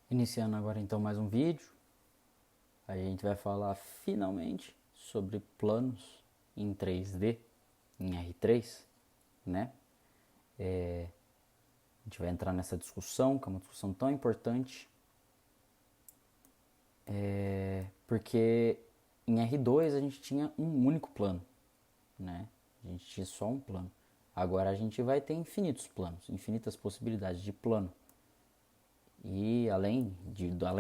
Iniciando agora então mais um vídeo, a gente vai falar finalmente sobre planos em 3D, em R3, né? A gente vai entrar nessa discussão, que é uma discussão tão importante, porque em R2 a gente tinha um único plano, né? A gente tinha só um plano. Agora a gente vai ter infinitos planos, infinitas possibilidades de plano. E além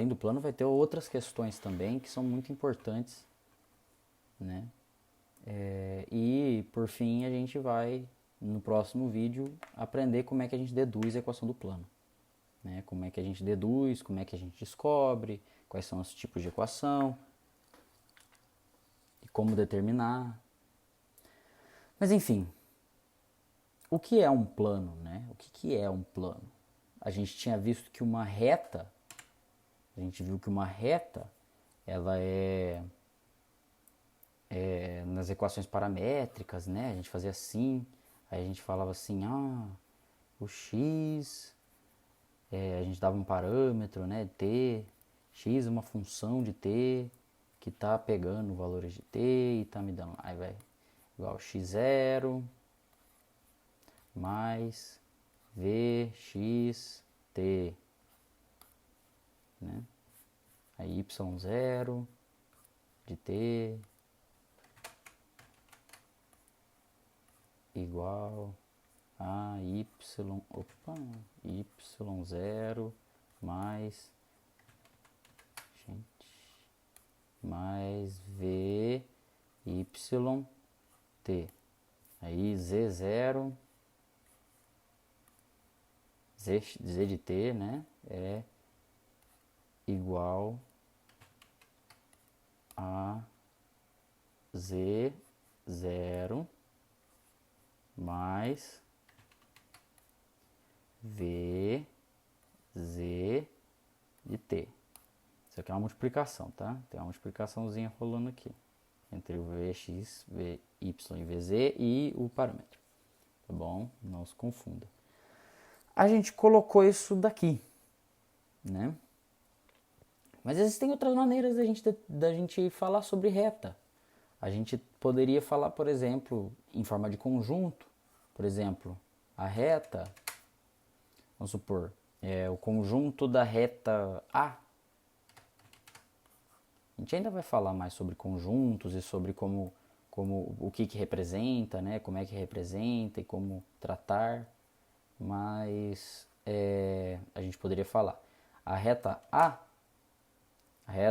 do plano vai ter outras questões também que são muito importantes, né? E por fim a gente vai no próximo vídeo aprender como é que a gente deduz a equação do plano, né? Como é que a gente deduz, como é que a gente descobre, quais são os tipos de equação e como determinar. Mas enfim, o que é um plano, né? O que é um plano? A gente tinha visto que uma reta, a gente viu que uma reta, ela é nas equações paramétricas, né? A gente fazia assim, aí a gente falava assim, o x, a gente dava um parâmetro, né? T, x é uma função de t que tá pegando valores de t e tá me dando, aí vai igual x0 mais vxt, né? Aí y0 de t igual a y0 mais, gente, mais vyt. Aí z0, z de t, né, é igual a z0 mais vz de t. Isso aqui é uma multiplicação, tá? Tem uma multiplicaçãozinha rolando aqui entre o vx, vy e vz e o parâmetro, tá bom? Não se confunda. A gente colocou isso daqui, né? Mas existem outras maneiras da gente falar sobre reta. A gente poderia falar, por exemplo, em forma de conjunto. Por exemplo, a reta, vamos supor, é o conjunto da reta A. A gente ainda vai falar mais sobre conjuntos e sobre o que representa, né? Como é que representa e como tratar. Mas a gente poderia falar a reta A,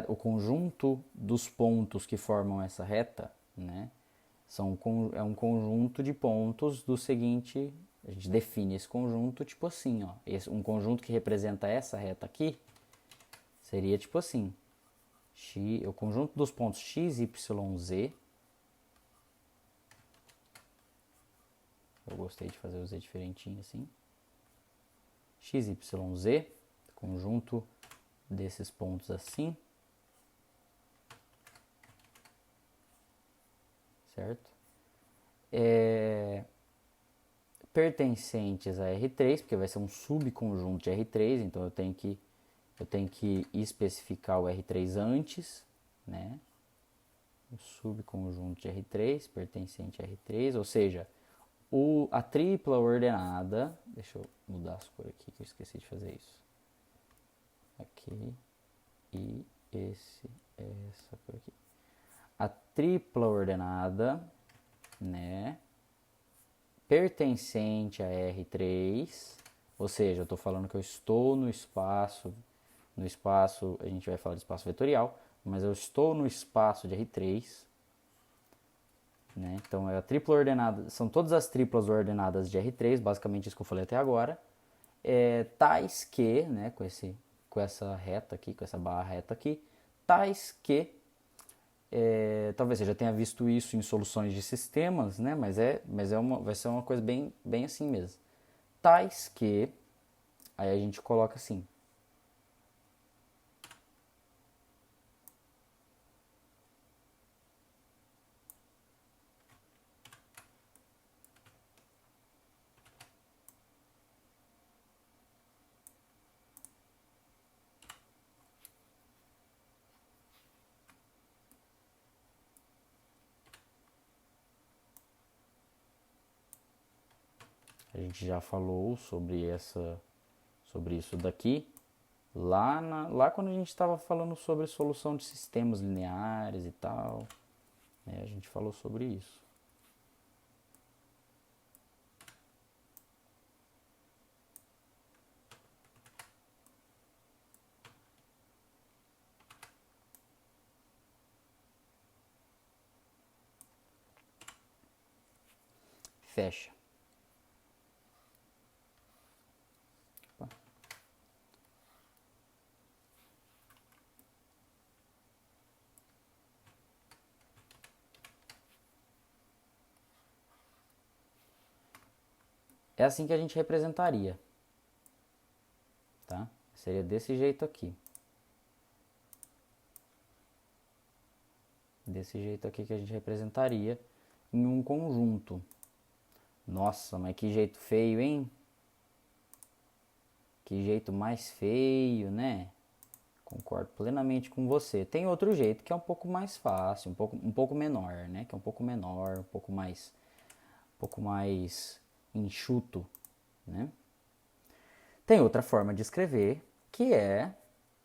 o conjunto dos pontos que formam essa reta, né? É um conjunto de pontos do seguinte, a gente define esse conjunto tipo assim, ó. Um conjunto que representa essa reta aqui seria tipo assim, o conjunto dos pontos x, y, z. Eu gostei de fazer o z diferentinho assim. X, y, z, conjunto desses pontos assim, certo? Pertencentes a R3, porque vai ser um subconjunto de R3, então eu tenho que especificar o R3 antes, né? O subconjunto de R3, pertencente a R3, ou seja, a tripla ordenada, deixa eu mudar as cores aqui que eu esqueci de fazer isso. Aqui e essa cor aqui. A tripla ordenada, né, pertencente a R3, ou seja, eu estou falando que eu estou no espaço, a gente vai falar de espaço vetorial, mas eu estou no espaço de R3, né? Então é a tripla ordenada, são todas as triplas ordenadas de R3, basicamente isso que eu falei até agora, tais que, né, com essa reta aqui, com essa barra reta aqui, tais que talvez você já tenha visto isso em soluções de sistemas, né? Vai ser uma coisa bem assim mesmo. Tais que, aí a gente coloca assim. A gente já falou sobre isso daqui lá quando a gente estava falando sobre solução de sistemas lineares e tal, né? A gente falou sobre isso. Fecha. É assim que a gente representaria, tá? Seria desse jeito aqui. Desse jeito aqui que a gente representaria em um conjunto. Nossa, mas que jeito feio, hein? Que jeito mais feio, né? Concordo plenamente com você. Tem outro jeito que é um pouco mais fácil, um pouco menor, né? Que é um pouco menor, um pouco mais enxuto, né? Tem outra forma de escrever, que é,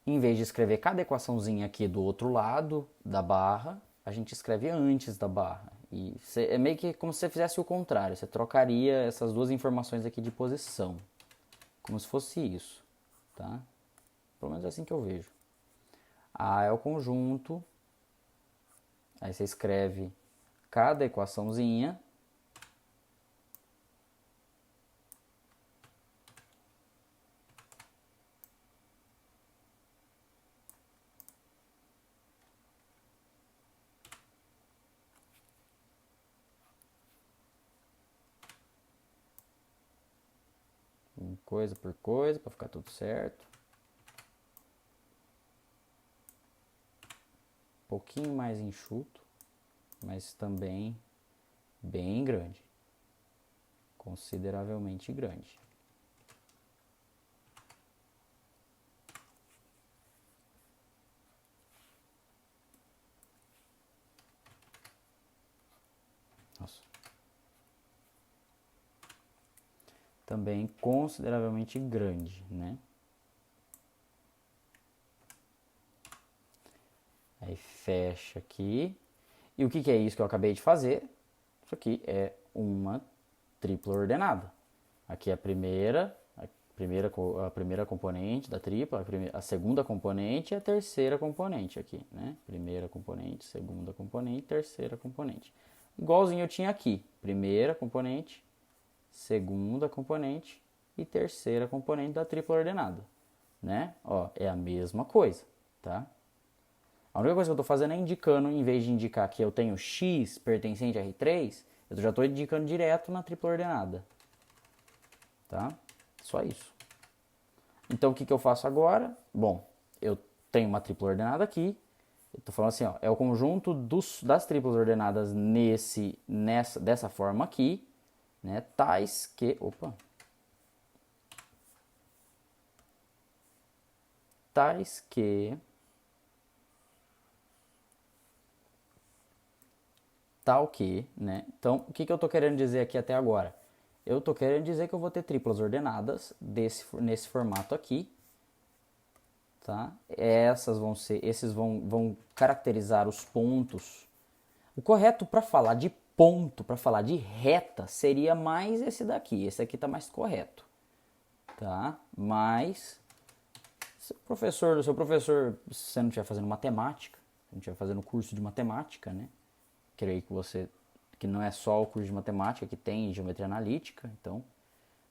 em vez de escrever cada equaçãozinha aqui do outro lado da barra, a gente escreve antes da barra. E é meio que como se você fizesse o contrário, você trocaria essas duas informações aqui de posição, como se fosse isso, tá? Pelo menos é assim que eu vejo. A é o conjunto, aí você escreve cada equaçãozinha. Coisa por coisa, para ficar tudo certo. Um pouquinho mais enxuto, mas também bem grande. Consideravelmente grande. Nossa. Também consideravelmente grande, né? Aí fecha aqui. E o que é isso que eu acabei de fazer? Isso aqui é uma tripla ordenada. Aqui é a primeira componente da tripla, a segunda componente e a terceira componente aqui, né? Primeira componente, segunda componente, terceira componente. Igualzinho eu tinha aqui, primeira componente, segunda componente e terceira componente da tripla ordenada, né? Ó, é a mesma coisa, tá? A única coisa que eu estou fazendo é indicando, em vez de indicar que eu tenho x pertencente a R3, eu já estou indicando direto na tripla ordenada, tá? Só isso. Então, o que eu faço agora? Bom, eu tenho uma tripla ordenada aqui. Eu estou falando assim, ó, é o conjunto das triplas ordenadas dessa forma aqui, né? Tais que... Opa! Tais que... Tal que, né? Então, o que eu estou querendo dizer aqui até agora? Eu estou querendo dizer que eu vou ter triplas ordenadas nesse formato aqui, tá? Esses vão caracterizar os pontos. O correto para falar de ponto, para falar de reta, seria mais esse daqui. Esse aqui está mais correto, tá? Mas se seu professor, se você não estiver fazendo matemática, se não estiver fazendo curso de matemática, né? Creio que não é só o curso de matemática que tem geometria analítica, então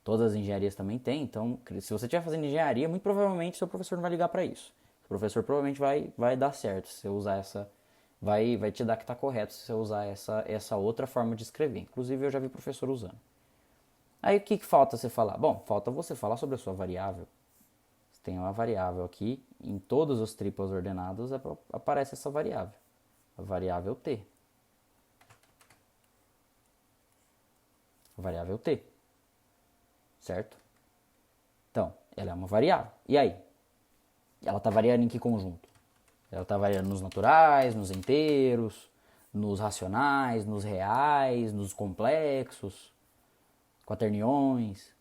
todas as engenharias também tem. Então, se você estiver fazendo engenharia, muito provavelmente seu professor não vai ligar para isso. O professor provavelmente vai dar certo se você usar vai te dar que está correto se você usar essa outra forma de escrever. Inclusive eu já vi professor usando. Aí o que falta você falar? Bom, falta você falar sobre a sua variável. Você tem uma variável aqui, em todos os triplas ordenados aparece essa variável, a variável t. A variável t, certo? Então, ela é uma variável. E aí? Ela está variando em que conjunto? Ela está variando nos naturais, nos inteiros, nos racionais, nos reais, nos complexos. quaterniões,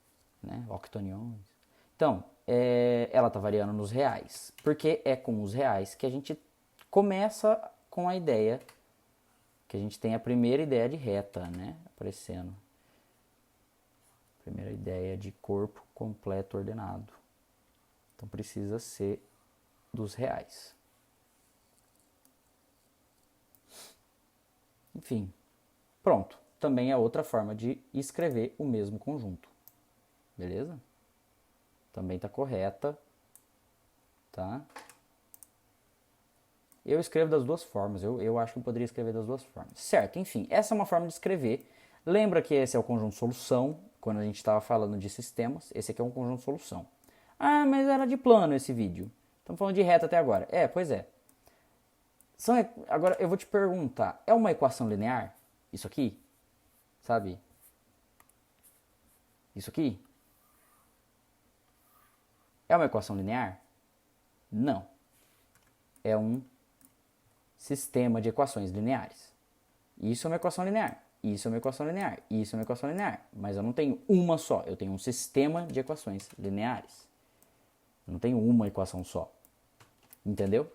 né? Octoniões. Então, ela está variando nos reais, porque é com os reais que a gente começa com a ideia, que a gente tem a primeira ideia de reta, né? Aparecendo. Primeira ideia de corpo completo ordenado. Então precisa ser dos reais. Enfim, pronto. Também é outra forma de escrever o mesmo conjunto. Beleza? Também está correta. Tá? Eu escrevo das duas formas. Eu acho que eu poderia escrever das duas formas. Certo, enfim. Essa é uma forma de escrever. Lembra que esse é o conjunto solução. Quando a gente estava falando de sistemas. Esse aqui é um conjunto solução. Ah, mas era de plano esse vídeo. Estamos falando de reta até agora. Pois é. Agora eu vou te perguntar. É uma equação linear? Isso aqui? Sabe? Isso aqui? É uma equação linear? Não. É um sistema de equações lineares. Isso é uma equação linear. Isso é uma equação linear. Isso é uma equação linear. Mas eu não tenho uma só. Eu tenho um sistema de equações lineares. Eu não tenho uma equação só. Entendeu?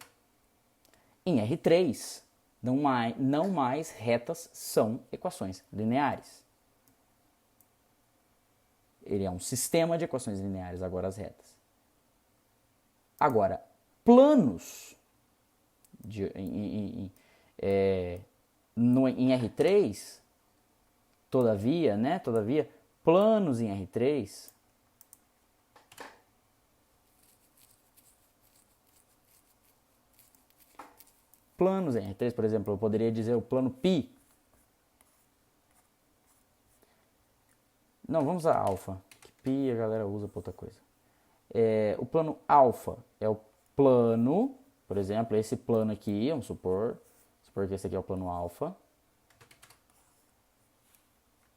Em R3, não mais retas são equações lineares. Ele é um sistema de equações lineares, agora as retas. Agora, planos em R3, todavia, planos em R3 por exemplo, eu poderia dizer o plano π. Não, vamos a alfa. Π a galera usa para outra coisa. O plano alfa é o plano, por exemplo, esse plano aqui, vamos supor que esse aqui é o plano alfa.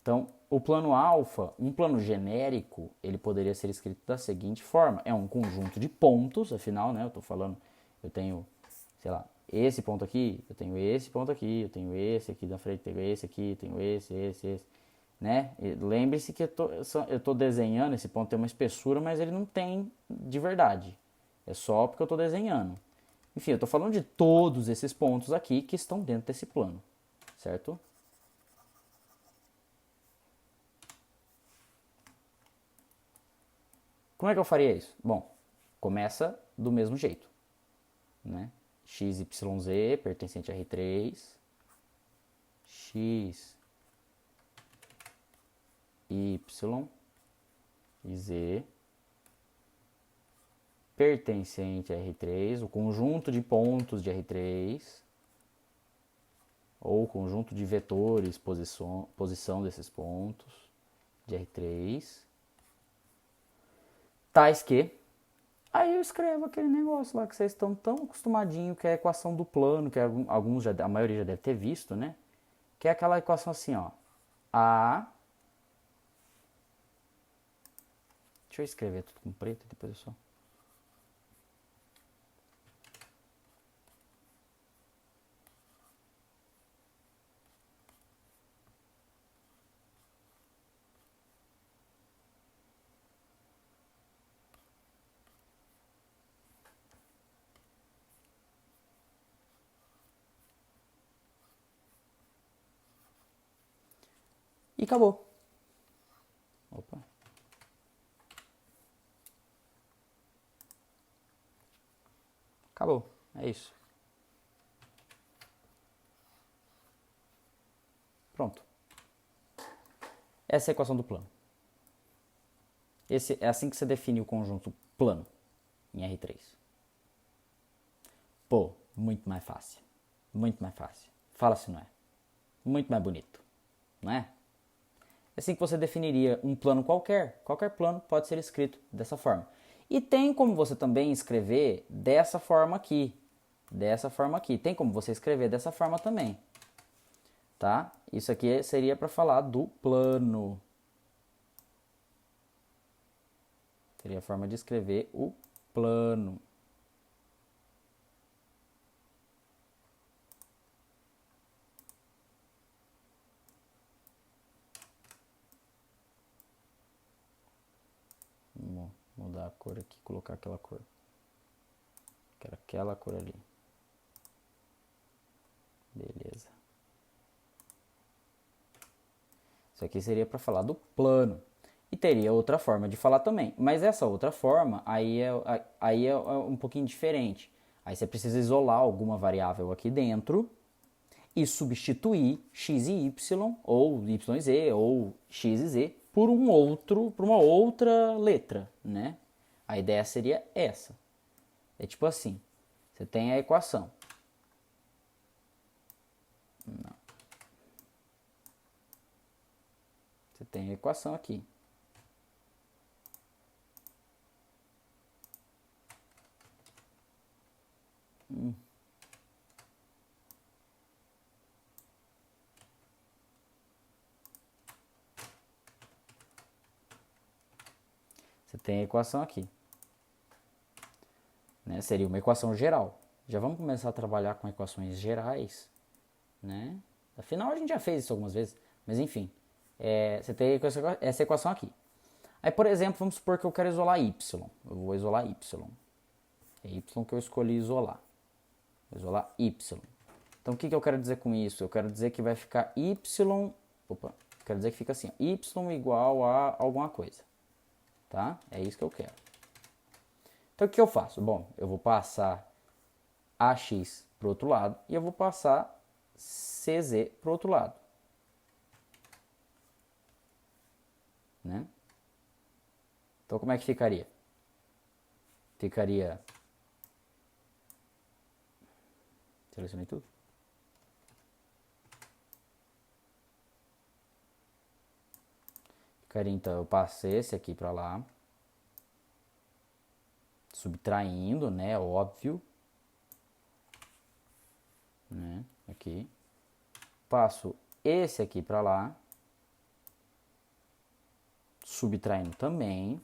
Então, o plano alfa, um plano genérico, ele poderia ser escrito da seguinte forma. É um conjunto de pontos, afinal, né? Eu estou falando, eu tenho, sei lá, esse ponto aqui, eu tenho esse ponto aqui, eu tenho esse aqui da frente, tenho esse aqui, tenho esse, né? Lembre-se que eu tô desenhando, esse ponto tem uma espessura, mas ele não tem de verdade. É só porque eu estou desenhando. Enfim, eu estou falando de todos esses pontos aqui que estão dentro desse plano, certo? Como é que eu faria isso? Bom, começa do mesmo jeito, né? X, Y, Z pertencente a R3, X, Y e Z pertencente a R3, o conjunto de pontos de R3, ou o conjunto de vetores, posição desses pontos de R3, tais que... Aí eu escrevo aquele negócio lá que vocês estão tão acostumadinhos, que é a equação do plano, que alguns, a maioria já deve ter visto, né? Que é aquela equação assim, ó. Deixa eu escrever tudo com preto, depois eu só... E acabou. Opa. Acabou. É isso. Pronto. Essa é a equação do plano. É assim que você define o conjunto plano em R3. Pô, muito mais fácil. Muito mais fácil. Fala se não é. Muito mais bonito. Não é? É assim que você definiria um plano qualquer. Qualquer plano pode ser escrito dessa forma. E tem como você também escrever dessa forma aqui. Dessa forma aqui. Tem como você escrever dessa forma também. Tá? Isso aqui seria para falar do plano. Seria a forma de escrever o plano. a cor aqui, colocar aquela cor. Quero aquela cor ali. Beleza. Isso aqui seria para falar do plano. E teria outra forma de falar também. Mas essa outra forma aí é um pouquinho diferente. Aí você precisa isolar alguma variável aqui dentro e substituir x e y, ou y e z, ou x e z, por uma outra letra, né? A ideia seria essa. É tipo assim, você tem a equação. Não. Você tem a equação aqui. Você tem a equação aqui. Né? Seria uma equação geral. Já vamos começar a trabalhar com equações gerais, né? Afinal, a gente já fez isso algumas vezes, mas enfim. Você tem essa equação aqui. Aí, por exemplo, vamos supor que eu quero isolar y. Eu vou isolar y. É y que eu escolhi isolar. Vou isolar y. Então, o que eu quero dizer com isso? Eu quero dizer que vai ficar y... Opa, quero dizer que fica assim, y igual a alguma coisa. Tá? É isso que eu quero. Então, o que eu faço? Bom, eu vou passar AX para o outro lado e eu vou passar CZ para o outro lado. Né? Então, como é que ficaria? Ficaria... Selecionei tudo? Ficaria, então, eu passei esse aqui para lá. Subtraindo, né? Óbvio. Né? Aqui. Passo esse aqui para lá. Subtraindo também.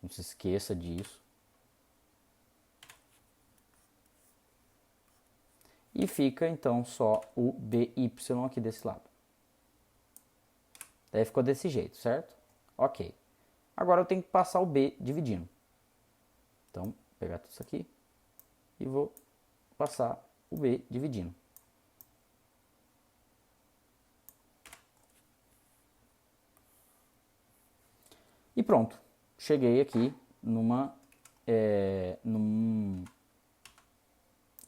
Não se esqueça disso. E fica, então, só o BY aqui desse lado. Daí ficou desse jeito, certo? Ok. Agora eu tenho que passar o B dividindo. Então, vou pegar tudo isso aqui e vou passar o B dividindo. E pronto. Cheguei aqui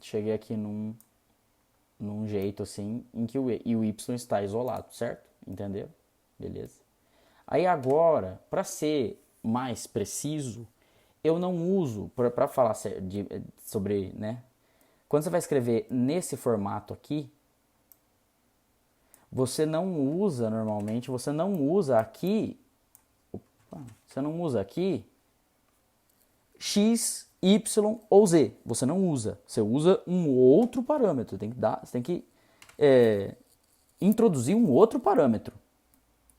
cheguei aqui num jeito assim em que o Y está isolado, certo? Entendeu? Beleza? Aí agora, para ser mais preciso, eu não uso, para falar sobre, né? Quando você vai escrever nesse formato aqui, você não usa normalmente, você não usa aqui x, y ou z. Você não usa. Você usa um outro parâmetro. Você tem que introduzir um outro parâmetro.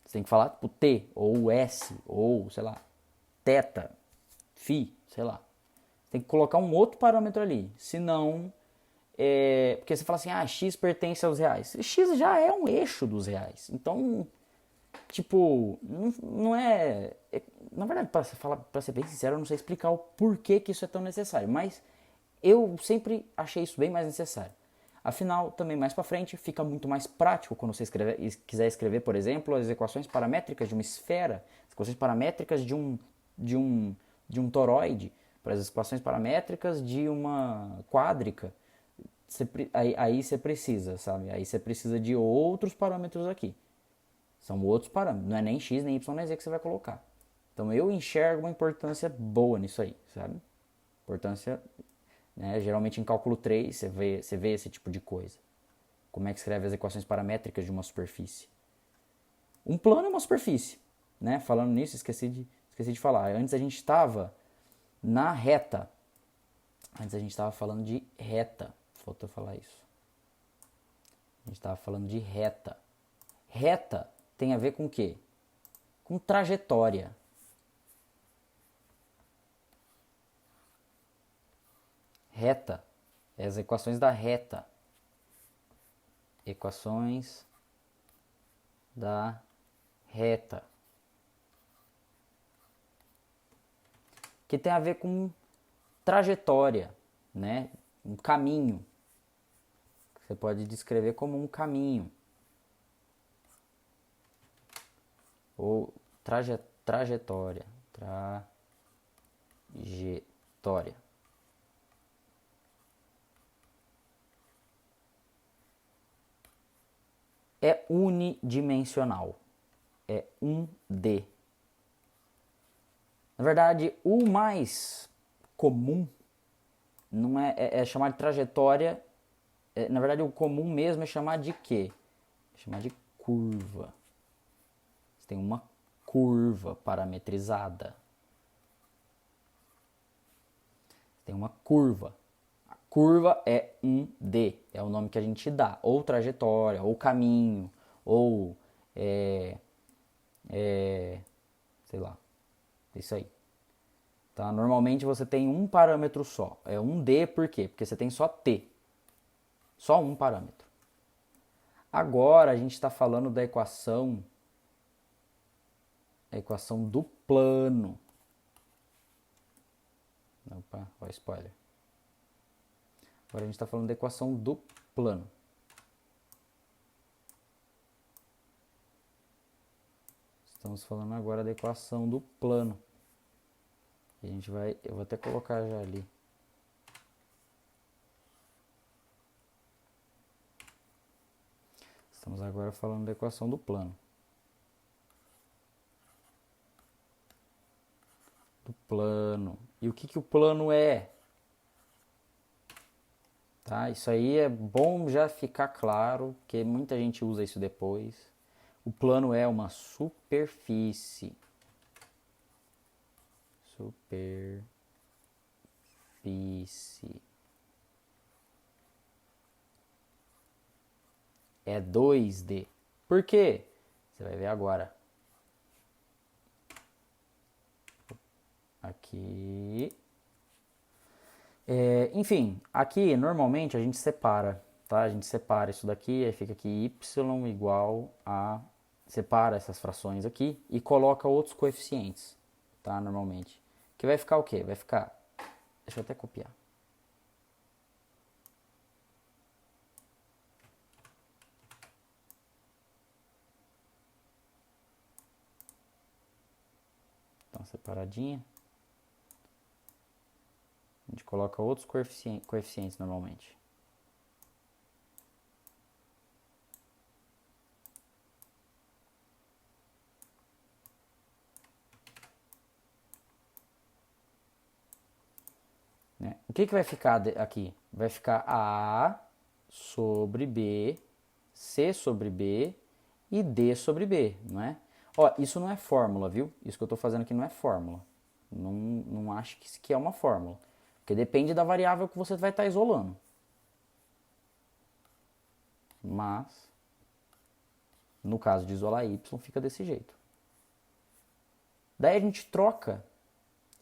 Você tem que falar tipo t, ou s, ou sei lá, θ, φ, sei lá. Você tem que colocar um outro parâmetro ali. Senão, porque você fala assim, x pertence aos reais. X já é um eixo dos reais. Então, tipo, não é... Na verdade, para ser bem sincero, eu não sei explicar o porquê que isso é tão necessário. Mas eu sempre achei isso bem mais necessário. Afinal, também mais para frente, fica muito mais prático quando você quiser escrever, por exemplo, as equações paramétricas de uma esfera, as equações paramétricas de um toroide, para as equações paramétricas de uma quádrica. Aí você precisa, sabe? Aí você precisa de outros parâmetros aqui. São outros parâmetros, não é nem x, nem y, nem z que você vai colocar. Então eu enxergo uma importância boa nisso aí, sabe? Importância, né? Geralmente em cálculo 3 você vê esse tipo de coisa. Como é que escreve as equações paramétricas de uma superfície. Um plano é uma superfície, né? Falando nisso, esqueci de falar. Antes a gente estava na reta. Antes a gente estava falando de reta. Faltou falar isso. A gente estava falando de reta. Reta tem a ver com o quê? Com trajetória. Reta. É as equações da reta. Equações da reta. que tem a ver com trajetória, né? Um caminho. Você pode descrever como um caminho. Ou trajetória. Trajetória. É unidimensional. É um D. Na verdade, o mais comum não é chamar de trajetória. Na verdade, o comum mesmo é chamar de quê? É chamar de curva. Você tem uma curva parametrizada. Tem uma curva. A curva é um D, é o nome que a gente dá. Ou trajetória, ou caminho, ou sei lá, isso aí. Tá? Normalmente você tem um parâmetro só. É um D por quê? Porque você tem só T. Só um parâmetro. Agora a gente está falando da equação. A equação do plano. Opa, ó, spoiler. Agora a gente está falando da equação do plano. Estamos falando agora da equação do plano. A gente vai, eu vou até colocar já ali. Estamos agora falando da equação do plano. Do plano. E o que o plano é? Tá? Isso aí é bom já ficar claro, porque muita gente usa isso depois. O plano é uma superfície. Superfície. É 2D. Por quê? Você vai ver agora. Aqui. Enfim, aqui normalmente a gente separa, tá? A gente separa isso daqui, aí fica aqui y igual a... Separa essas frações aqui e coloca outros coeficientes, tá? Normalmente. Que vai ficar o quê? Vai ficar... Deixa eu até copiar. Então, separadinha. A gente coloca outros coeficientes normalmente. Né? O que vai ficar aqui? Vai ficar A sobre B, C sobre B e D sobre B, não é? Ó, isso não é fórmula, viu? Isso que eu estou fazendo aqui não é fórmula. Não acho que isso aqui é uma fórmula. Porque depende da variável que você vai estar isolando. Mas, no caso de isolar y, fica desse jeito. Daí a gente troca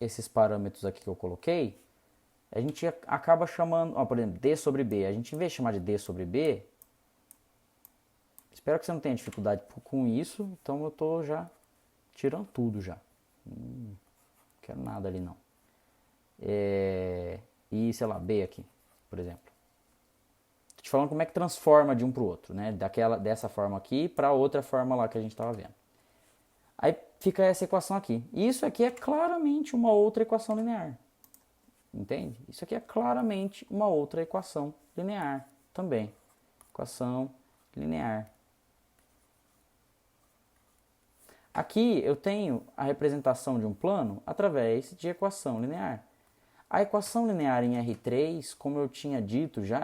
esses parâmetros aqui que eu coloquei, a gente acaba chamando, ó, por exemplo, D sobre B. A gente, em vez de chamar de D sobre B, espero que você não tenha dificuldade com isso, então eu estou já tirando tudo já. Não quero nada ali não. E, sei lá, B aqui, por exemplo. Tô te falando como é que transforma de um para o outro, né? Dessa forma aqui para outra forma lá que a gente estava vendo. Aí fica essa equação aqui. E isso aqui é claramente uma outra equação linear. Entende? Isso aqui é claramente uma outra equação linear também. Equação linear. Aqui eu tenho a representação de um plano através de equação linear. A equação linear em R3, como eu tinha dito já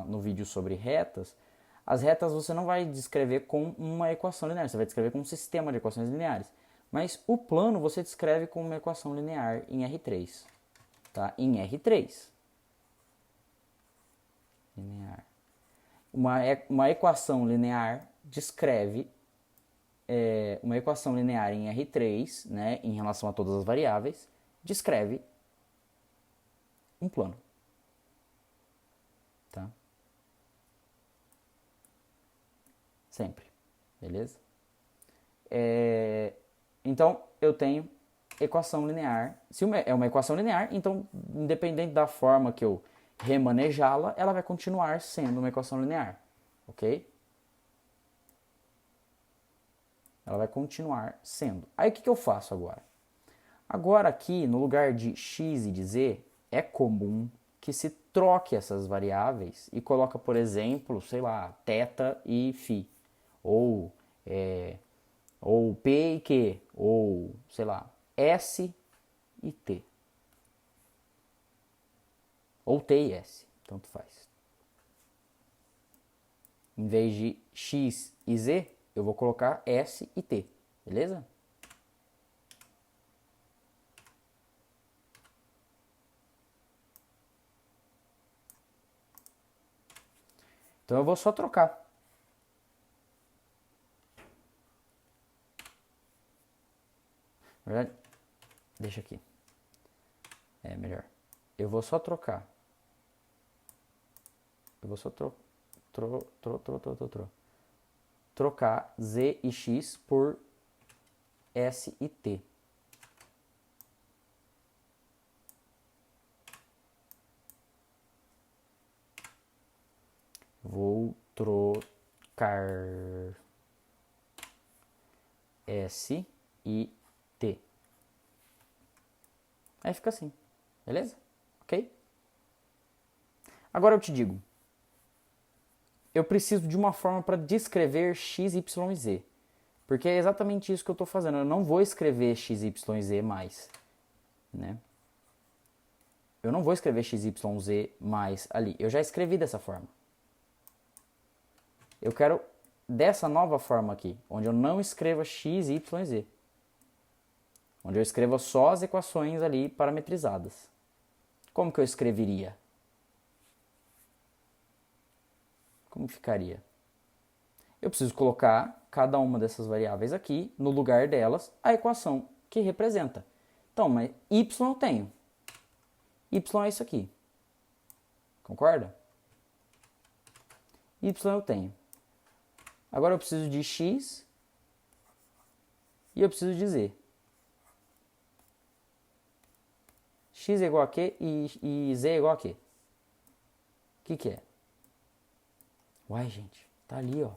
no vídeo sobre retas, as retas você não vai descrever com uma equação linear, você vai descrever com um sistema de equações lineares. Mas o plano você descreve com uma equação linear em R3. Tá? Em R3. Linear. Uma equação linear descreve uma equação linear em R3, né, em relação a todas as variáveis, descreve um plano. Tá? Sempre. Beleza? Então, eu tenho equação linear. Se é uma equação linear, então, independente da forma que eu remanejá-la, ela vai continuar sendo uma equação linear, ok? Ela vai continuar sendo. Aí o que eu faço agora? Agora aqui, no lugar de x e de z, é comum que se troque essas variáveis e coloca, por exemplo, sei lá, θ e φ. Ou, ou P e Q. Ou, sei lá, S e T. Ou T e S, tanto faz. Em vez de x e z, eu vou colocar S e T, beleza? Então eu vou só trocar. Na verdade, deixa aqui. É melhor. Eu vou só trocar. Eu vou só trocar z e x por S e T. Vou trocar S e T. Aí fica assim, beleza? Ok? Agora eu te digo, eu preciso de uma forma para descrever x, y e z. Porque é exatamente isso que eu estou fazendo. Eu não vou escrever x, y e z mais, né? Eu não vou escrever x, y, z mais ali. Eu já escrevi dessa forma. Eu quero dessa nova forma aqui, onde eu não escreva x, y e z. Onde eu escreva só as equações ali parametrizadas. Como que eu escreveria? Como ficaria? Eu preciso colocar cada uma dessas variáveis aqui, no lugar delas, a equação que representa. Então, mas y eu tenho. Y é isso aqui. Concorda? Y eu tenho. Agora eu preciso de x e eu preciso de z. X é igual a quê e z é igual a quê? O que é? Uai, gente, tá ali, ó.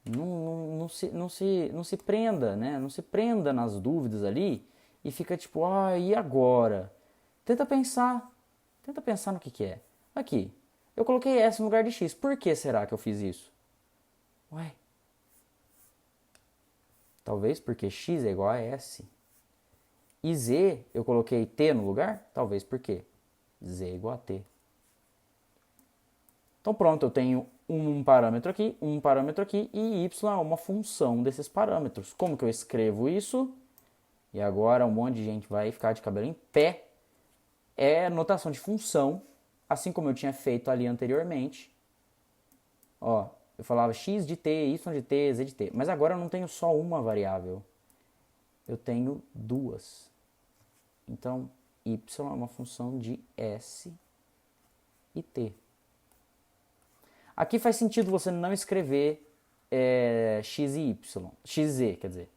Não se prenda, né? Não se prenda nas dúvidas ali e fica tipo, e agora? Tenta pensar no que é. Aqui, eu coloquei S no lugar de X. Por que será que eu fiz isso? Ué. Talvez porque X é igual a S. E Z, eu coloquei T no lugar? Talvez porque Z é igual a T. Então pronto, eu tenho um parâmetro aqui e Y é uma função desses parâmetros. Como que eu escrevo isso? E agora um monte de gente vai ficar de cabelo em pé. É notação de função, assim como eu tinha feito ali anteriormente. Ó, eu falava x de t, y de t, z de t. Mas agora eu não tenho só uma variável. Eu tenho duas. Então, y é uma função de s e t. Aqui faz sentido você não escrever x e y. X e z, quer dizer.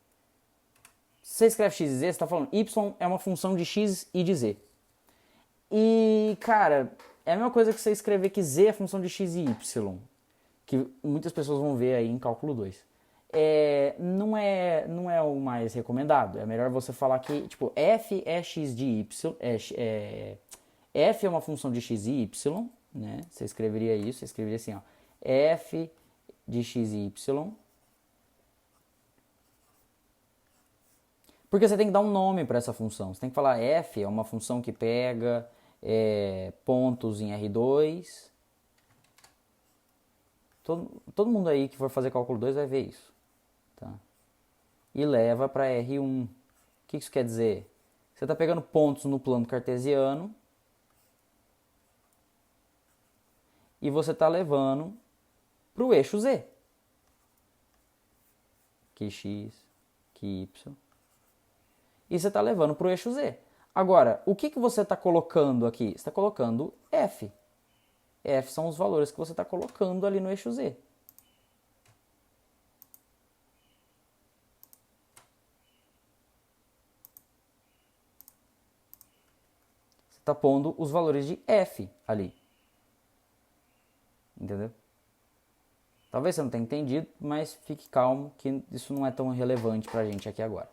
Se você escreve x e z, você está falando y é uma função de x e de z. E, cara, é a mesma coisa que você escrever que z é função de x e y. Que muitas pessoas vão ver aí em cálculo 2. Não é o mais recomendado. É melhor você falar que, tipo, f é x de y. F é uma função de x e y, né? Você escreveria isso, você escreveria assim, ó. F de x e y. Porque você tem que dar um nome para essa função. Você tem que falar f é uma função que pega pontos em R2. Todo mundo aí que for fazer cálculo 2 vai ver isso. Tá? E leva para R1. O que isso quer dizer? Você está pegando pontos no plano cartesiano e você está levando para o eixo Z. Que x, que y. E você está levando para o eixo Z. Agora, o que você está colocando aqui? Você está colocando f. F são os valores que você está colocando ali no eixo Z. está pondo os valores de f ali. Entendeu? Talvez você não tenha entendido, mas fique calmo que isso não é tão relevante pra gente aqui agora.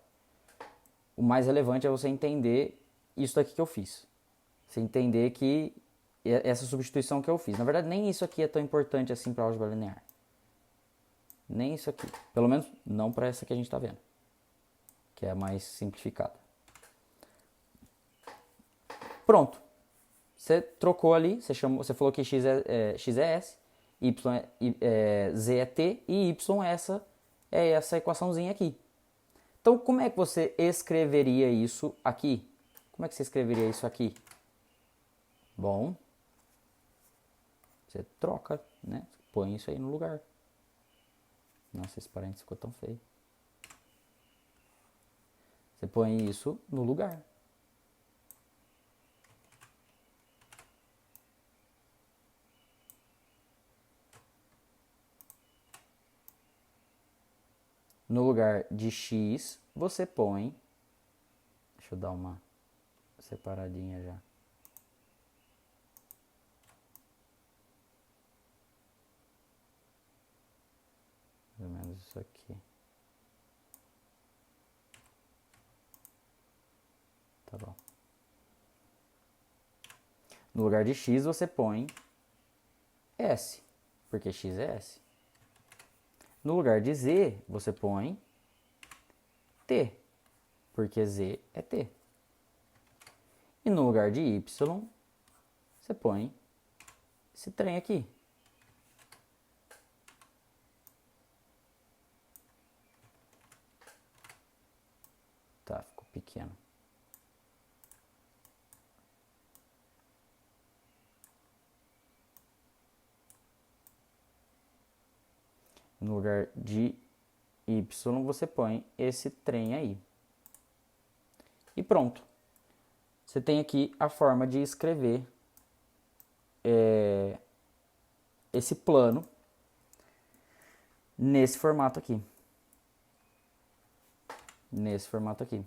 O mais relevante é você entender isso daqui que eu fiz. Você entender que essa substituição que eu fiz. Na verdade, nem isso aqui é tão importante assim para álgebra linear. Nem isso aqui. Pelo menos não para essa que a gente está vendo. Que é a mais simplificada. Pronto. Você trocou ali, você falou que x é s, z é t e y é essa equaçãozinha aqui. Então, como é que você escreveria isso aqui? Como é que você escreveria isso aqui? Bom, você troca, né? Põe isso aí no lugar. Nossa, esse parênteses ficou tão feio. Você põe isso no lugar. No lugar de x, você põe... Deixa eu dar uma separadinha já. Mais ou menos isso aqui. Tá bom. No lugar de x, você põe s, porque x é s. No lugar de z, você põe t, porque z é t. E no lugar de y, você põe esse trem aqui. Tá, ficou pequeno. No lugar de y, você põe esse trem aí. E pronto. Você tem aqui a forma de escrever esse plano nesse formato aqui. Nesse formato aqui.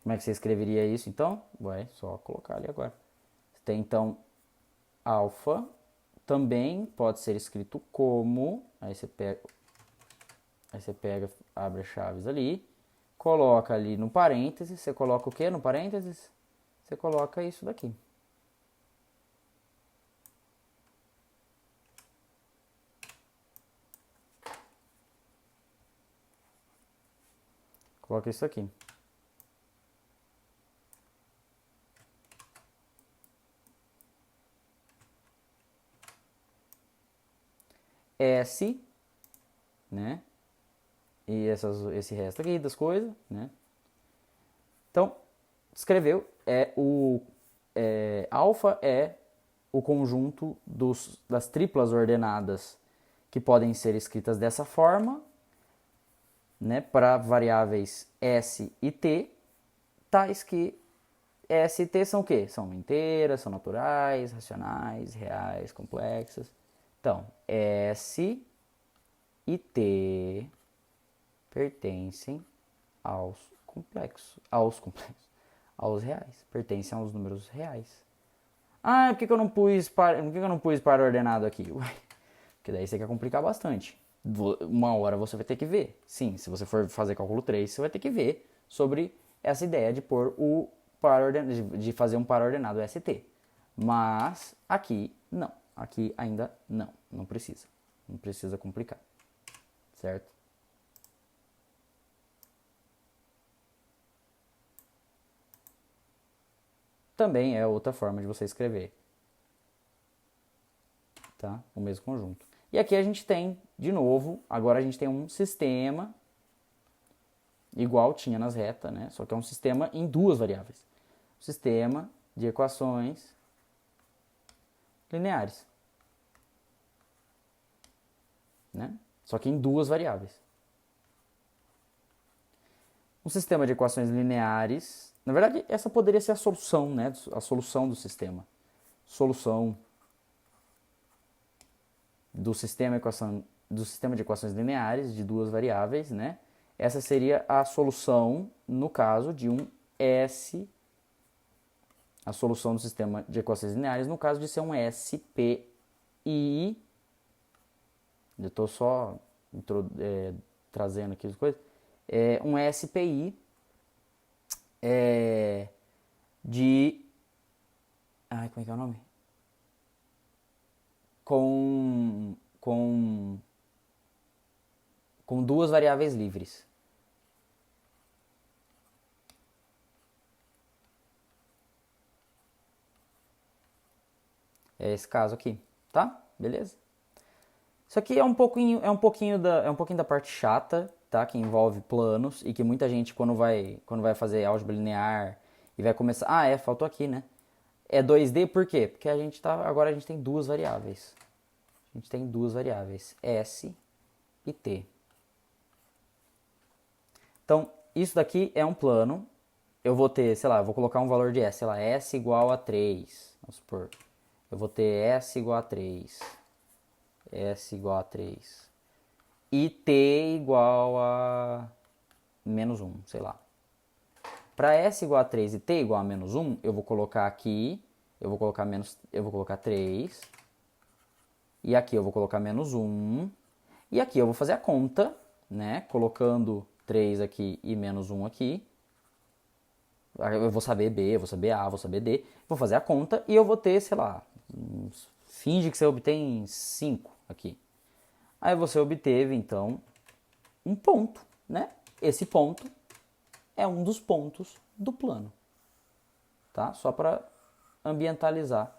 Como é que você escreveria isso, então? Vai só colocar ali agora. Você tem, então, alfa também pode ser escrito como... Aí você pega, abre as chaves ali, coloca ali no parênteses. Você coloca o que no parênteses? Você coloca isso daqui. Coloca isso aqui. S, né? E esse resto aqui das coisas, né? Então, escreveu, alfa é o conjunto das triplas ordenadas que podem ser escritas dessa forma, né? Para variáveis s e t, tais que s e t são o quê? São inteiras, são naturais, racionais, reais, complexas. Então, S e T pertencem aos reais, pertencem aos números reais. Ah, por que eu não pus par ordenado aqui? Ué, porque daí você quer complicar bastante. Uma hora você vai ter que ver. Sim, se você for fazer cálculo 3, você vai ter que ver sobre essa ideia de pôr de fazer um par ordenado ST. Mas aqui não. Aqui ainda não precisa. Não precisa complicar. Certo? Também é outra forma de você escrever. Tá? O mesmo conjunto. E aqui a gente tem, de novo, agora a gente tem um sistema igual tinha nas retas, né? Só que é um sistema em duas variáveis. Um sistema de equações lineares. Né? Só que em duas variáveis. Um sistema de equações lineares, na verdade, essa poderia ser a solução, né? A solução do sistema. Solução do sistema de equações lineares de duas variáveis, né? Essa seria a solução no caso de um S a solução do sistema de equações lineares no caso de ser um SPI. Eu estou só trazendo aqui as coisas. Um SPI de... Ai, como é que é o nome? Com duas variáveis livres. É esse caso aqui, tá? Beleza? Isso aqui é um pouquinho da parte chata, tá? Que envolve planos e que muita gente quando vai fazer álgebra linear e vai começar, faltou aqui, né? É 2D por quê? Porque agora a gente tem duas variáveis. A gente tem duas variáveis, S e T. Então, isso daqui é um plano. Eu vou ter, sei lá, eu vou colocar um valor de S, sei lá, S igual a 3. Vamos supor. Eu vou ter S igual a 3. S igual a 3. E T igual a menos 1, sei lá. Para S igual a 3 e T igual a menos 1, eu vou colocar aqui, eu vou colocar 3. E aqui eu vou colocar menos 1. E aqui eu vou fazer a conta, né? Colocando 3 aqui e menos 1 aqui. Eu vou saber B, eu vou saber A, vou saber D. Vou fazer a conta e eu vou ter, sei lá, finge que você obtém 5 aqui. Aí você obteve, então, um ponto, né? Esse ponto é um dos pontos do plano, tá? Só para ambientalizar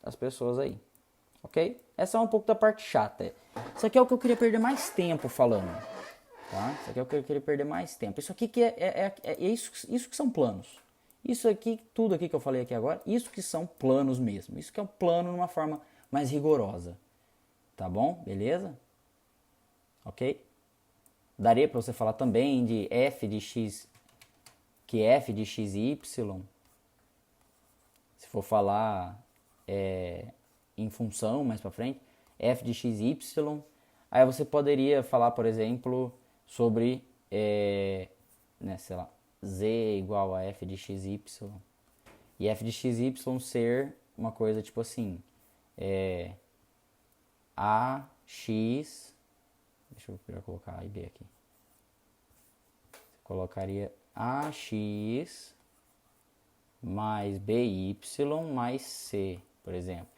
as pessoas aí, ok? Essa é um pouco da parte chata. Isso aqui é o que eu queria perder mais tempo falando, tá? Isso aqui é o que eu queria perder mais tempo. Isso aqui que é isso que são planos. Isso aqui, tudo aqui que eu falei aqui agora, isso que são planos mesmo. Isso que é um plano numa forma mais rigorosa, tá bom? Beleza? Ok? Daria para você falar também de f de x, que f de x e y, se for falar em função mais para frente, f de x e y. Aí você poderia falar, por exemplo, sobre, né, sei lá, z igual a f de x e y. E f de x e y ser uma coisa tipo assim, ax... Deixa eu colocar A e B aqui. Você colocaria AX mais BY mais C, por exemplo.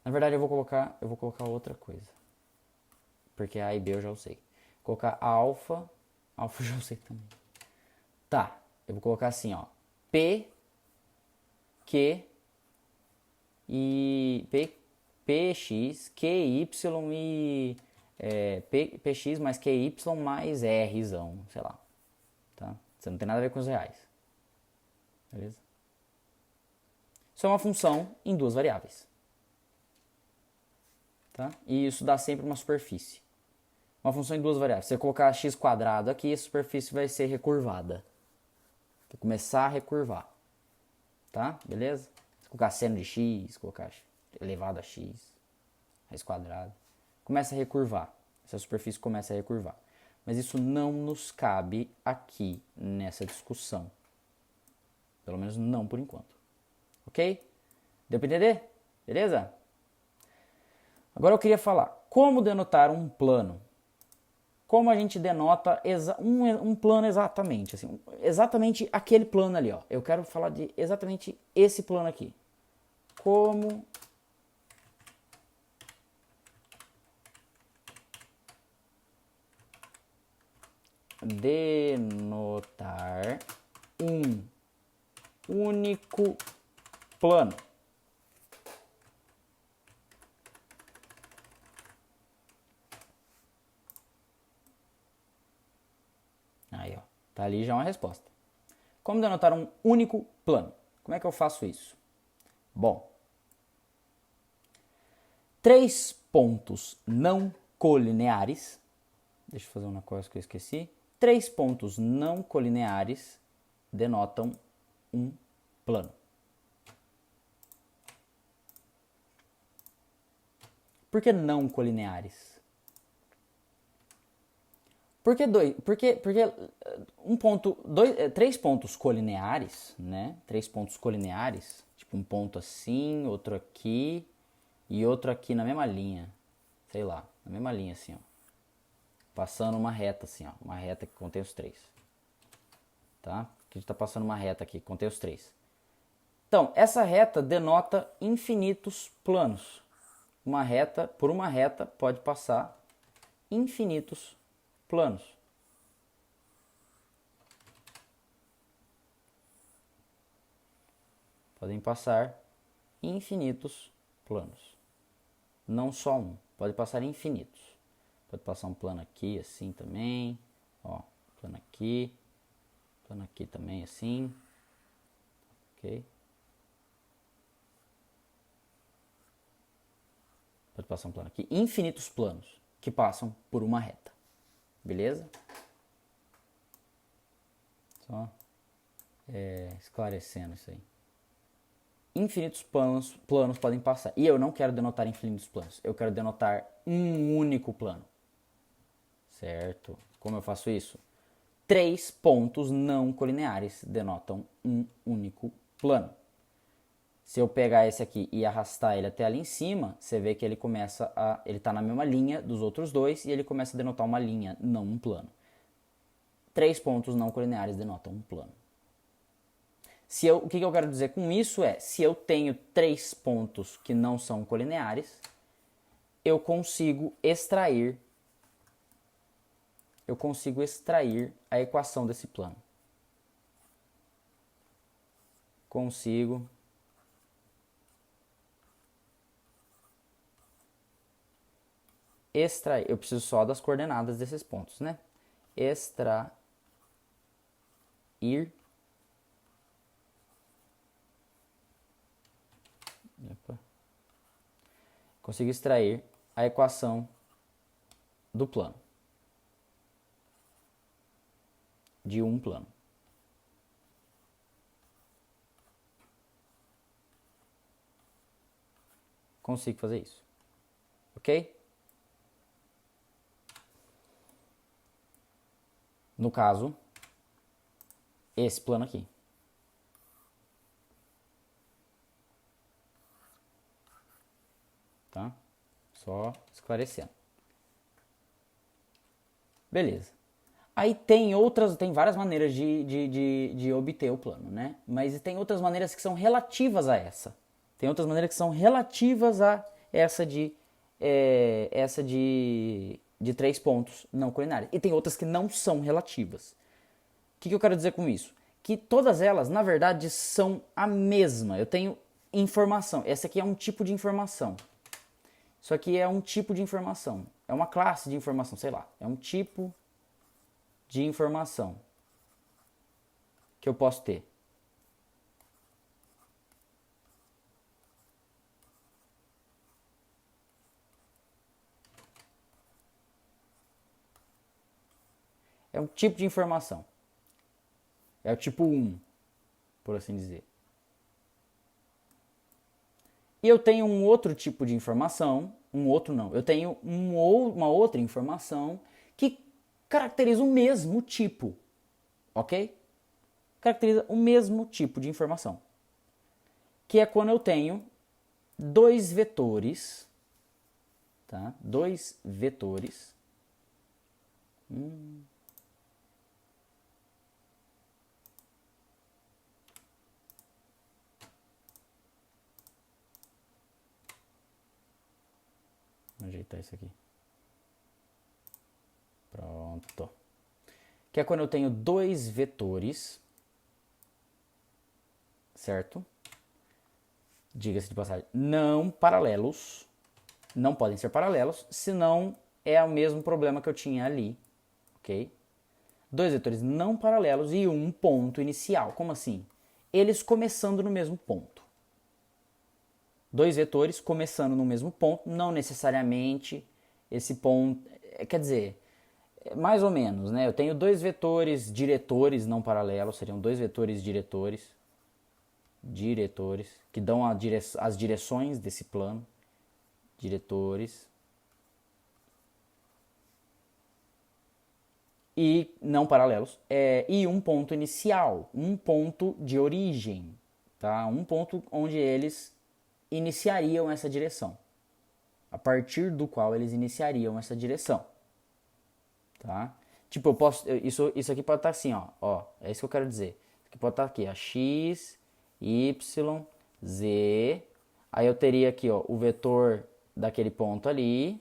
Na verdade eu vou colocar outra coisa. Porque A e B eu já sei. Vou colocar alfa eu já sei também. Tá, eu vou colocar assim, ó. P, Q e PX, QY e PX mais QY mais Rzão, sei lá. Tá? Você não tem nada a ver com os reais. Beleza? Isso é uma função em duas variáveis. Tá? E isso dá sempre uma superfície. Uma função em duas variáveis. Se você colocar x quadrado aqui, a superfície vai ser recurvada. Vai começar a recurvar. Tá? Beleza? Se colocar seno de x, colocar elevado a x, raiz quadrada, começa a recurvar. Essa superfície começa a recurvar. Mas isso não nos cabe aqui nessa discussão. Pelo menos não por enquanto. Ok? Deu para entender? Beleza? Agora eu queria falar como denotar um plano. Como a gente denota um plano exatamente. Assim, exatamente aquele plano ali. Ó. Eu quero falar de exatamente esse plano aqui. Como denotar um único plano. Aí, ó, tá ali já uma resposta. Como denotar um único plano? Como é que eu faço isso? Bom, 3 pontos não colineares. Deixa eu fazer uma coisa que eu esqueci. 3 pontos não colineares denotam um plano. Por que não colineares? Porque três pontos colineares, né? Três pontos colineares, tipo um ponto assim, outro aqui e outro aqui na mesma linha. Sei lá, na mesma linha assim, ó. Passando uma reta assim, ó. Uma reta que contém os três. Tá? Aqui a gente tá passando uma reta aqui que contém os três. Então, essa reta denota infinitos planos. Por uma reta pode passar infinitos planos. Podem passar infinitos planos. Não só um, pode passar infinitos. Pode passar um plano aqui assim também, ó, plano aqui também assim, ok? Pode passar um plano aqui, infinitos planos que passam por uma reta, beleza? Só esclarecendo isso aí. Infinitos planos podem passar. E eu não quero denotar infinitos planos. Eu quero denotar um único plano. Certo? Como eu faço isso? Três pontos não colineares denotam um único plano. Se eu pegar esse aqui e arrastar ele até ali em cima, você vê que ele ele está na mesma linha dos outros dois e ele começa a denotar uma linha, não um plano. Três pontos não colineares denotam um plano. O que eu quero dizer com isso é, se eu tenho três pontos que não são colineares, eu consigo extrair a equação desse plano. Consigo extrair, eu preciso só das coordenadas desses pontos, né? Extrair consigo extrair a equação do plano. De um plano. Consigo fazer isso. Ok? No caso, esse plano aqui. Tá? Só esclarecendo. Beleza. Aí tem várias maneiras de obter o plano, né? Mas tem outras maneiras que são relativas a essa. Tem outras maneiras que são relativas a essa de três pontos não colineares. E tem outras que não são relativas. O que eu quero dizer com isso? Que todas elas, na verdade, são a mesma. Eu tenho informação. Essa aqui é um tipo de informação. Isso aqui é um tipo de informação. É uma classe de informação, sei lá. É um tipo de informação que eu posso ter. É um tipo de informação. É o tipo 1, por assim dizer. E eu tenho um outro tipo de informação, eu tenho uma outra informação que caracteriza o mesmo tipo, ok? Caracteriza o mesmo tipo de informação, que é quando eu tenho dois vetores, tá? Dois vetores. Vou ajeitar isso aqui. Pronto. Que é quando eu tenho dois vetores, certo? Diga-se de passagem, não paralelos, não podem ser paralelos, senão é o mesmo problema que eu tinha ali, ok? Dois vetores não paralelos e um ponto inicial. Como assim? Eles começando no mesmo ponto. Dois vetores começando no mesmo ponto, não necessariamente esse ponto, quer dizer, mais ou menos, né? Eu tenho dois vetores diretores não paralelos, seriam dois vetores diretores, que dão as direções desse plano, diretores. e não paralelos, e um ponto inicial, um ponto de origem, tá? Um ponto onde eles iniciariam essa direção, a partir do qual eles iniciariam essa direção, tá? Tipo, eu posso, isso aqui pode estar assim, ó, é isso que eu quero dizer. Isso aqui pode estar aqui, ó, x, y, z, aí eu teria aqui, ó, o vetor daquele ponto ali,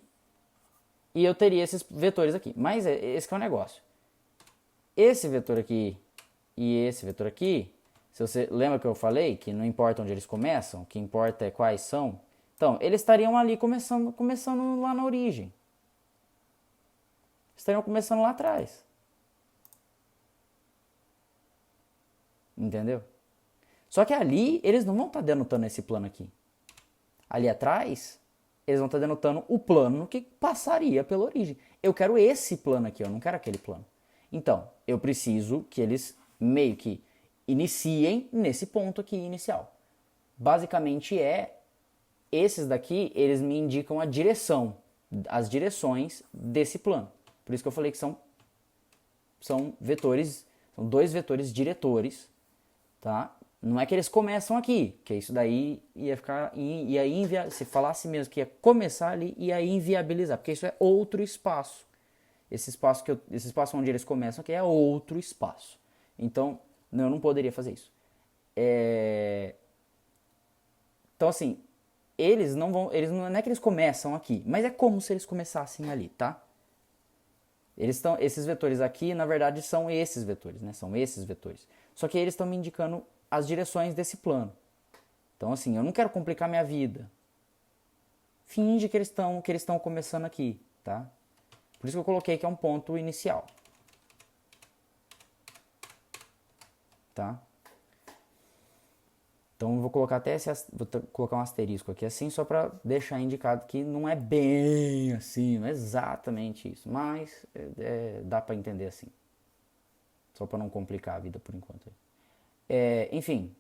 e eu teria esses vetores aqui. Mas esse que é o negócio. Esse vetor aqui e esse vetor aqui, se você lembra que eu falei que não importa onde eles começam, o que importa é quais são. Então, eles estariam ali começando lá na origem. Estariam começando lá atrás. Entendeu? Só que ali, eles não vão estar denotando esse plano aqui. Ali atrás, eles vão estar denotando o plano que passaria pela origem. Eu quero esse plano aqui, eu não quero aquele plano. Então, eu preciso que eles meio que iniciem nesse ponto aqui inicial. Basicamente esses daqui, eles me indicam a direção, as direções desse plano. Por isso que eu falei que são vetores, são dois vetores diretores, tá? Não é que eles começam aqui, que isso daí ia ficar, se falasse mesmo que ia começar ali, ia inviabilizar, porque isso é outro espaço. Esse espaço onde eles começam aqui é outro espaço. Então, eu não poderia fazer isso. Então, assim, não é que eles começam aqui, mas é como se eles começassem ali, tá? Esses vetores aqui, na verdade, são esses vetores, né? São esses vetores. Só que eles estão me indicando as direções desse plano. Então, assim, eu não quero complicar minha vida. Finge que eles estão começando aqui, tá? Por isso que eu coloquei que é um ponto inicial. Tá? Então eu vou colocar vou colocar um asterisco aqui assim, só para deixar indicado que não é bem assim, não é exatamente isso, mas dá para entender assim. Só para não complicar a vida por enquanto. Enfim,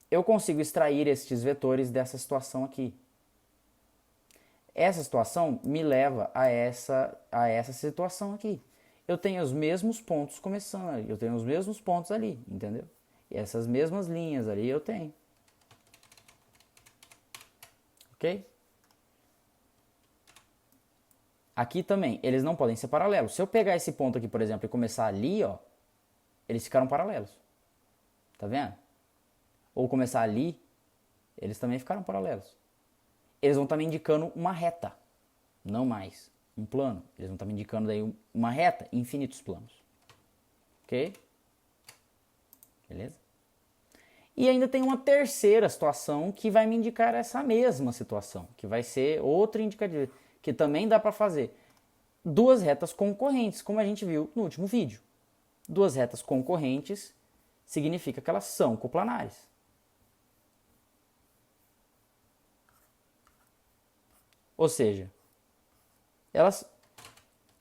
eu consigo extrair estes vetores dessa situação aqui. Essa situação me leva a essa situação aqui. Eu tenho os mesmos pontos começando ali, eu tenho os mesmos pontos ali, entendeu? E essas mesmas linhas ali eu tenho. Ok? Aqui também, eles não podem ser paralelos. Se eu pegar esse ponto aqui, por exemplo, e começar ali, ó, eles ficaram paralelos. Tá vendo? Ou começar ali, eles também ficaram paralelos. Eles vão estar me indicando uma reta, não mais um plano. Eles vão estar me indicando daí uma reta, infinitos planos. Ok? Beleza? E ainda tem uma terceira situação que vai me indicar essa mesma situação, que vai ser outra indicador, que também dá para fazer. Duas retas concorrentes, como a gente viu no último vídeo. Duas retas concorrentes significa que elas são coplanares. Ou seja,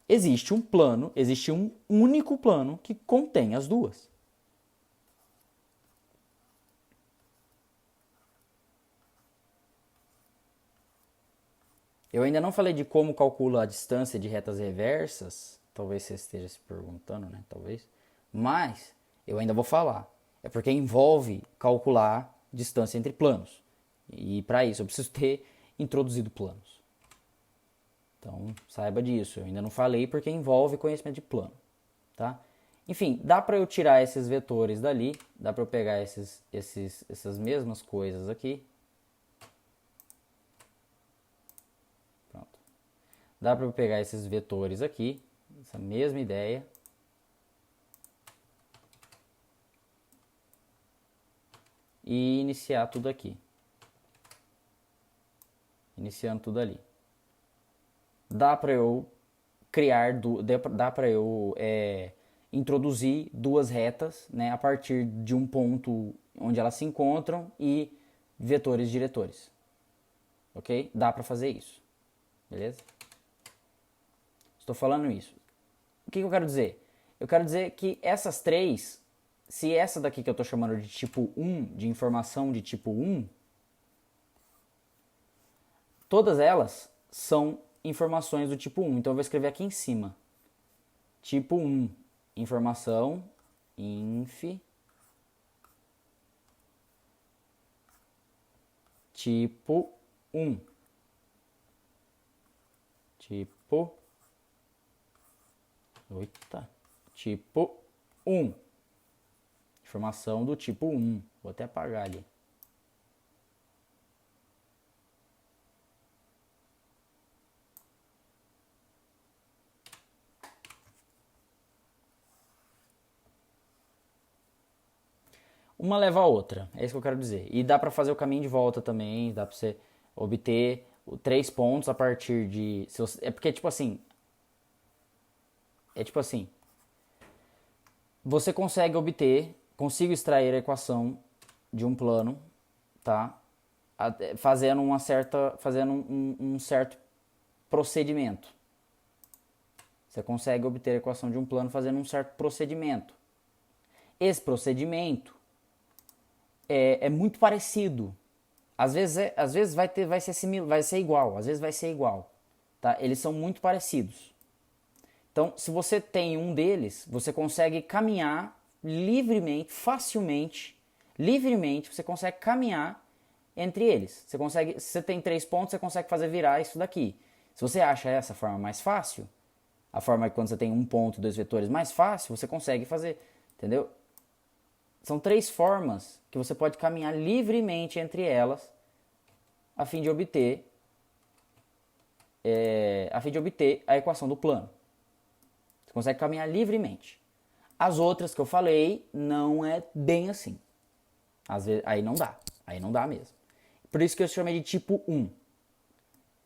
existe um plano, existe um único plano que contém as duas. Eu ainda não falei de como calcula a distância de retas reversas, talvez você esteja se perguntando, né? Talvez. Mas eu ainda vou falar. É porque envolve calcular distância entre planos. E para isso eu preciso ter introduzido planos. Então, saiba disso. Eu ainda não falei porque envolve conhecimento de plano, tá? Enfim, dá para eu tirar esses vetores dali, dá para eu pegar essas mesmas coisas aqui. Pronto. Dá para eu pegar esses vetores aqui, essa mesma ideia. E iniciar tudo aqui. Iniciando tudo ali. Dá para eu dá para eu introduzir duas retas, né, a partir de um ponto onde elas se encontram e vetores diretores. Ok? Dá para fazer isso. Beleza? Estou falando isso. O que eu quero dizer? Eu quero dizer que essas três, se essa daqui que eu estou chamando de tipo 1, de informação de tipo 1, todas elas são informações do tipo 1. Então eu vou escrever aqui em cima. tipo 1, informação, tipo 1, tipo 1, informação do tipo 1, vou até apagar ali. Uma leva a outra, é isso que eu quero dizer. E dá para fazer o caminho de volta também, dá para você obter 3 pontos a partir de... é porque, tipo assim, você consegue obter, consigo extrair a equação de um plano, tá? Fazendo um certo procedimento. Você consegue obter a equação de um plano fazendo um certo procedimento. Esse procedimento é muito parecido. Às vezes vai ser igual, às vezes vai ser igual. Tá? Eles são muito parecidos. Então, se você tem um deles, você consegue caminhar livremente, facilmente, você consegue caminhar entre eles. Se você tem 3 pontos, você consegue fazer virar isso daqui. Se você acha essa forma mais fácil, a forma que quando você tem um ponto, 2 vetores mais fácil, você consegue fazer, entendeu? São 3 formas que você pode caminhar livremente entre elas a fim de obter a equação do plano. Você consegue caminhar livremente. As outras que eu falei não é bem assim. Às vezes, aí não dá mesmo. Por isso que eu chamei de tipo 1.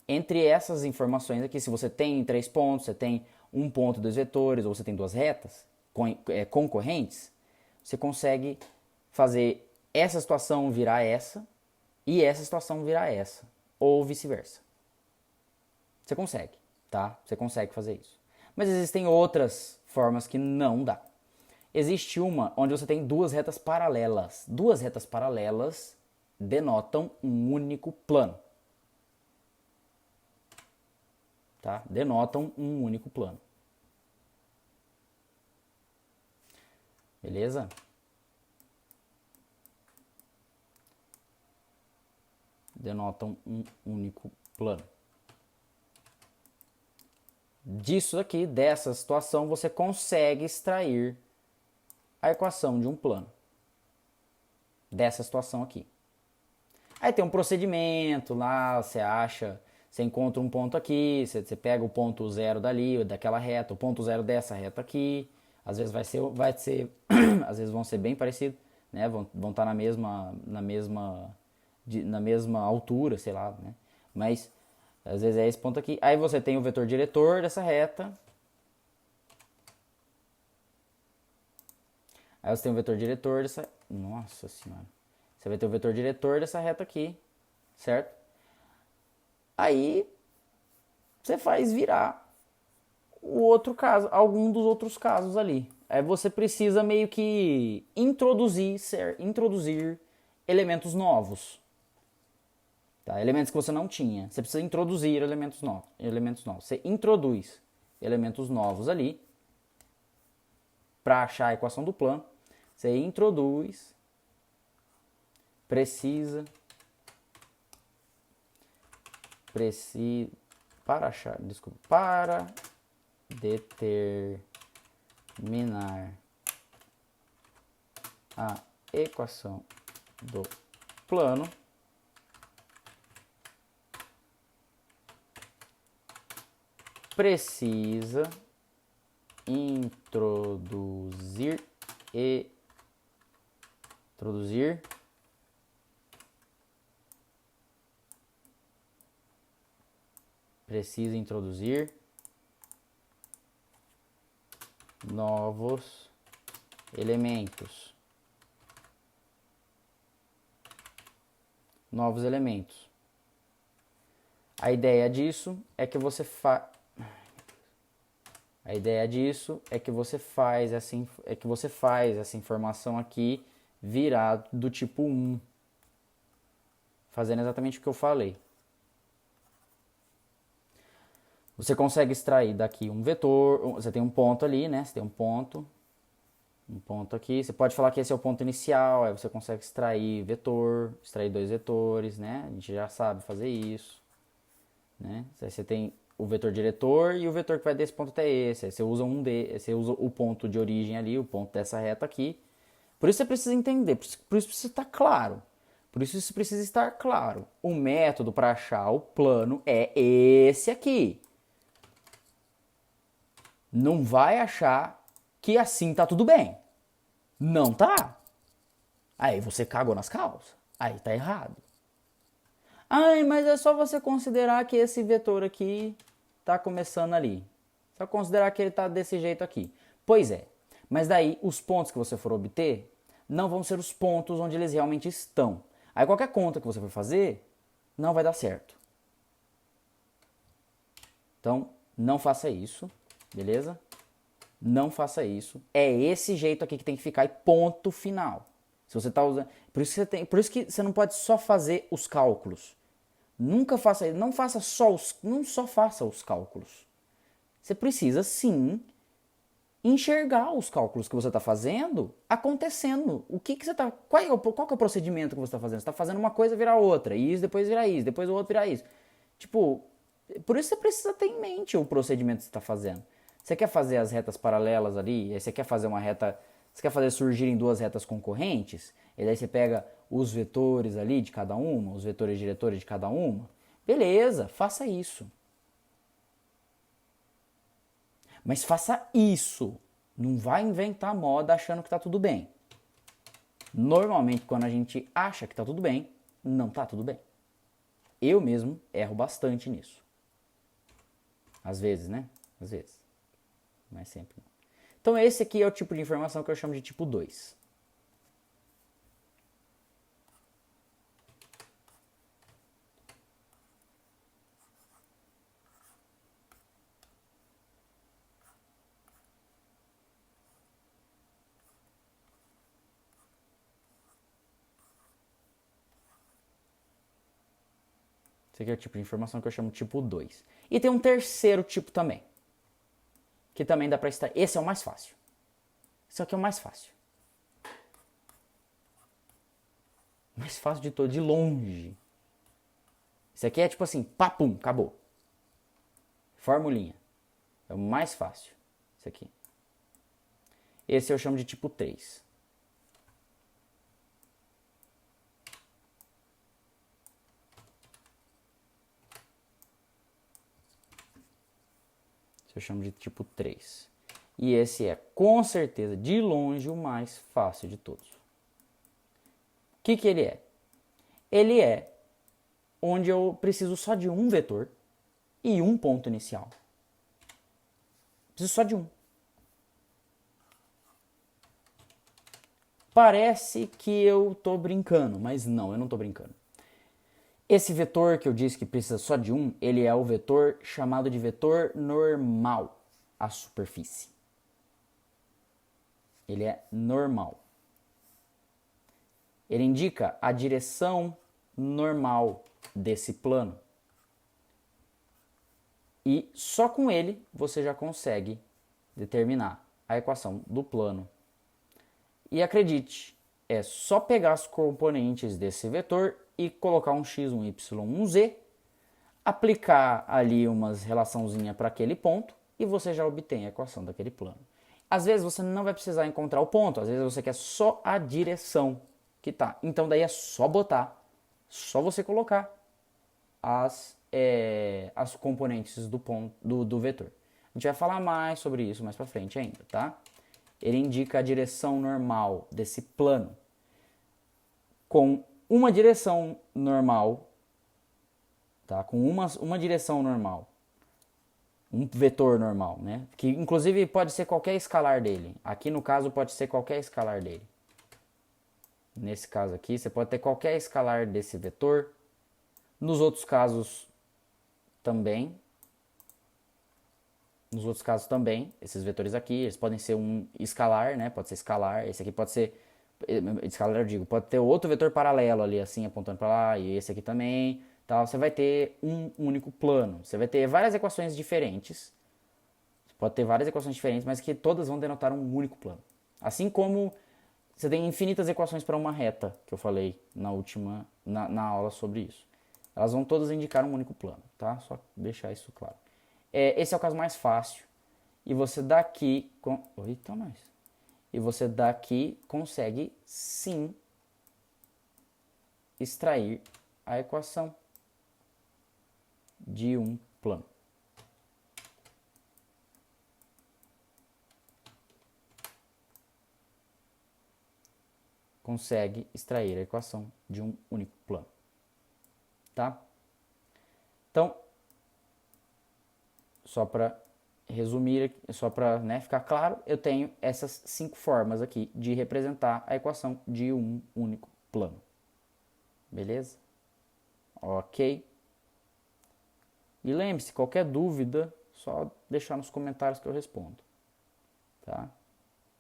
Entre essas informações aqui, se você tem 3 pontos, você tem um ponto, 2 vetores, ou você tem 2 retas concorrentes, você consegue fazer essa situação virar essa e essa situação virar essa, ou vice-versa. Você consegue, tá? Você consegue fazer isso. Mas existem outras formas que não dá. Existe uma onde você tem 2 retas paralelas. 2 retas paralelas denotam um único plano. Tá? Denotam um único plano. Beleza? Denotam um único plano. Disso aqui, dessa situação, você consegue extrair a equação de um plano. Dessa situação aqui. Aí tem um procedimento lá, você encontra um ponto aqui, você pega o ponto 0 dali, daquela reta, o ponto 0 dessa reta aqui. Às vezes às vezes vão ser bem parecidos, né? Vão estar na mesma altura, sei lá, né? Mas às vezes é esse ponto aqui. Aí você tem o vetor diretor dessa reta. Aí você tem o vetor diretor dessa... Nossa senhora. Você vai ter o vetor diretor dessa reta aqui, certo? Aí você faz virar o outro caso, algum dos outros casos ali. Aí você precisa meio que introduzir elementos novos. Tá? Elementos que você não tinha. Você precisa introduzir elementos novos. Você introduz elementos novos ali para achar a equação do plano. Você introduz, precisa para determinar a equação do plano, precisa introduzir novos elementos. A ideia disso é que você faz essa informação aqui virar do tipo 1, fazendo exatamente o que eu falei. Você consegue extrair daqui um vetor, você tem um ponto ali, né? Você tem um ponto aqui. Você pode falar que esse é o ponto inicial, aí você consegue extrair vetor, extrair dois vetores, né? A gente já sabe fazer isso, né? Aí você tem o vetor diretor e o vetor que vai desse ponto até esse. Aí você usa você usa o ponto de origem ali, o ponto dessa reta aqui. Por isso você precisa entender, por isso precisa estar claro. Por isso isso precisa estar claro. O método para achar o plano é esse aqui. Não vai achar que assim tá tudo bem. Não tá. Aí você cagou nas calças. Aí tá errado. Ai, mas é só você considerar que esse vetor aqui tá começando ali. Só considerar que ele tá desse jeito aqui. Pois é. Mas daí os pontos que você for obter não vão ser os pontos onde eles realmente estão. Aí qualquer conta que você for fazer não vai dar certo. Então, não faça isso, beleza? Não faça isso. É esse jeito aqui que tem que ficar e ponto final. Se você tá usando, por isso que você não pode só fazer os cálculos. Nunca faça, não só faça os cálculos. Você precisa sim enxergar os cálculos que você está fazendo acontecendo. O que você tá, qual que é o procedimento que você está fazendo? Você está fazendo uma coisa virar outra, e isso depois virar isso, depois o outro virar isso. Tipo, por isso você precisa ter em mente o procedimento que você está fazendo. Você quer fazer as retas paralelas ali, aí você quer fazer uma reta, você quer fazer surgirem duas retas concorrentes, e daí você pega os vetores ali de cada uma, os vetores diretores de cada uma. Beleza, faça isso. Mas faça isso. Não vai inventar moda achando que está tudo bem. Normalmente, quando a gente acha que está tudo bem, não está tudo bem. Eu mesmo erro bastante nisso. Às vezes, né? Às vezes. Mas sempre não. Então esse aqui é o tipo de informação que eu chamo de tipo 2. Esse aqui é o tipo de informação que eu chamo de tipo 2. E tem um terceiro tipo também. Que também dá para estar. Esse é o mais fácil. Esse aqui é o mais fácil. Mais fácil de todo, de longe. Esse aqui é tipo assim, papum, acabou. Formulinha. É o mais fácil. Esse aqui. Esse eu chamo de tipo 3. Esse eu chamo de tipo 3. E esse é, com certeza, de longe, o mais fácil de todos. O que ele é? Ele é onde eu preciso só de um vetor e um ponto inicial. Preciso só de um. Parece que eu estou brincando, mas não, eu não estou brincando. Esse vetor que eu disse que precisa só de um, ele é o vetor chamado de vetor normal à superfície. Ele é normal. Ele indica a direção normal desse plano. E só com ele você já consegue determinar a equação do plano. E acredite, é só pegar os componentes desse vetor e colocar um x, um y, um z, aplicar ali umas relaçãozinha para aquele ponto e você já obtém a equação daquele plano. Às vezes você não vai precisar encontrar o ponto, às vezes você quer só a direção que tá. Então daí é só botar, só você colocar as componentes do ponto do vetor. A gente vai falar mais sobre isso mais para frente ainda, tá? Ele indica a direção normal desse plano. Com uma direção normal, tá? Com uma direção normal, um vetor normal, né? Que inclusive pode ser qualquer escalar dele. Aqui no caso pode ser qualquer escalar dele. Nesse caso aqui, você pode ter qualquer escalar desse vetor. Nos outros casos também. Nos outros casos também, esses vetores aqui, eles podem ser um escalar, né? Pode ser escalar. Esse aqui pode ser escalar, eu digo, pode ter outro vetor paralelo ali, assim, apontando para lá, e esse aqui também, tá? Você vai ter um único plano. Você vai ter várias equações diferentes. Você pode ter várias equações diferentes, mas que todas vão denotar um único plano. Assim como você tem infinitas equações para uma reta, que eu falei na aula sobre isso. Elas vão todas indicar um único plano, tá? Só deixar isso claro. Esse é o caso mais fácil. E você daqui... Eita, nós. E você daqui consegue, sim, extrair a equação de um plano. Consegue extrair a equação de um único plano. Tá? Então, só para resumir, só para ficar claro, eu tenho essas 5 formas aqui de representar a equação de um único plano. Beleza? Ok. E lembre-se, qualquer dúvida, só deixar nos comentários que eu respondo. Tá?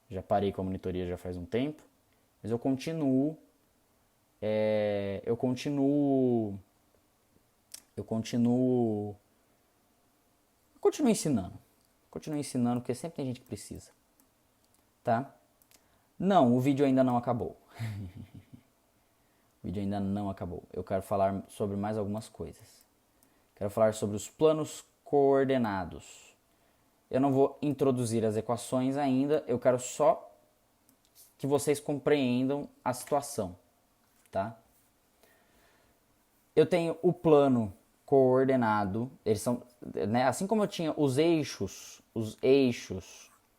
Já parei com a monitoria já faz um tempo, mas eu continuo ensinando. Continuo ensinando porque sempre tem gente que precisa. Tá? Não, o vídeo ainda não acabou. O vídeo ainda não acabou. Eu quero falar sobre mais algumas coisas. Quero falar sobre os planos coordenados. Eu não vou introduzir as equações ainda, eu quero só que vocês compreendam a situação, tá? Eu tenho o plano coordenado, eles são, né, assim como eu tinha os eixos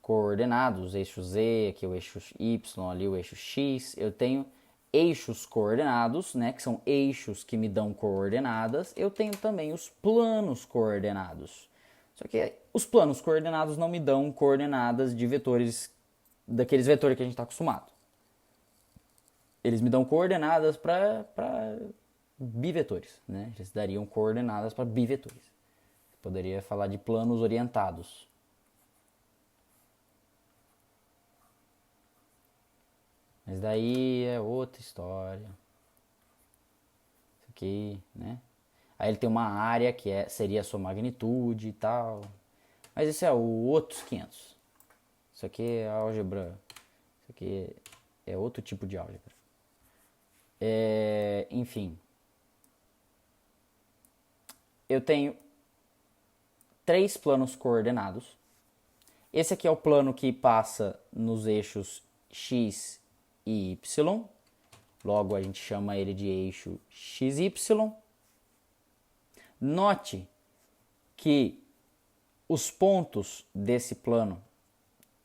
coordenados, o eixo Z, aqui o eixo Y, ali o eixo X, eu tenho eixos coordenados, né, que são eixos que me dão coordenadas. Eu tenho também os planos coordenados. Só que os planos coordenados não me dão coordenadas de vetores, daqueles vetores que a gente está acostumado. Eles me dão coordenadas para bivetores, né? Eles dariam coordenadas para bivetores. Poderia falar de planos orientados. Mas daí é outra história. Isso aqui, né? Aí ele tem uma área que seria a sua magnitude e tal. Mas esse é o outros 500. Isso aqui é álgebra. Isso aqui é outro tipo de álgebra. Enfim. Eu tenho 3 planos coordenados. Esse aqui é o plano que passa nos eixos X e Y. Logo a gente chama ele de eixo XY. Note que os pontos desse plano,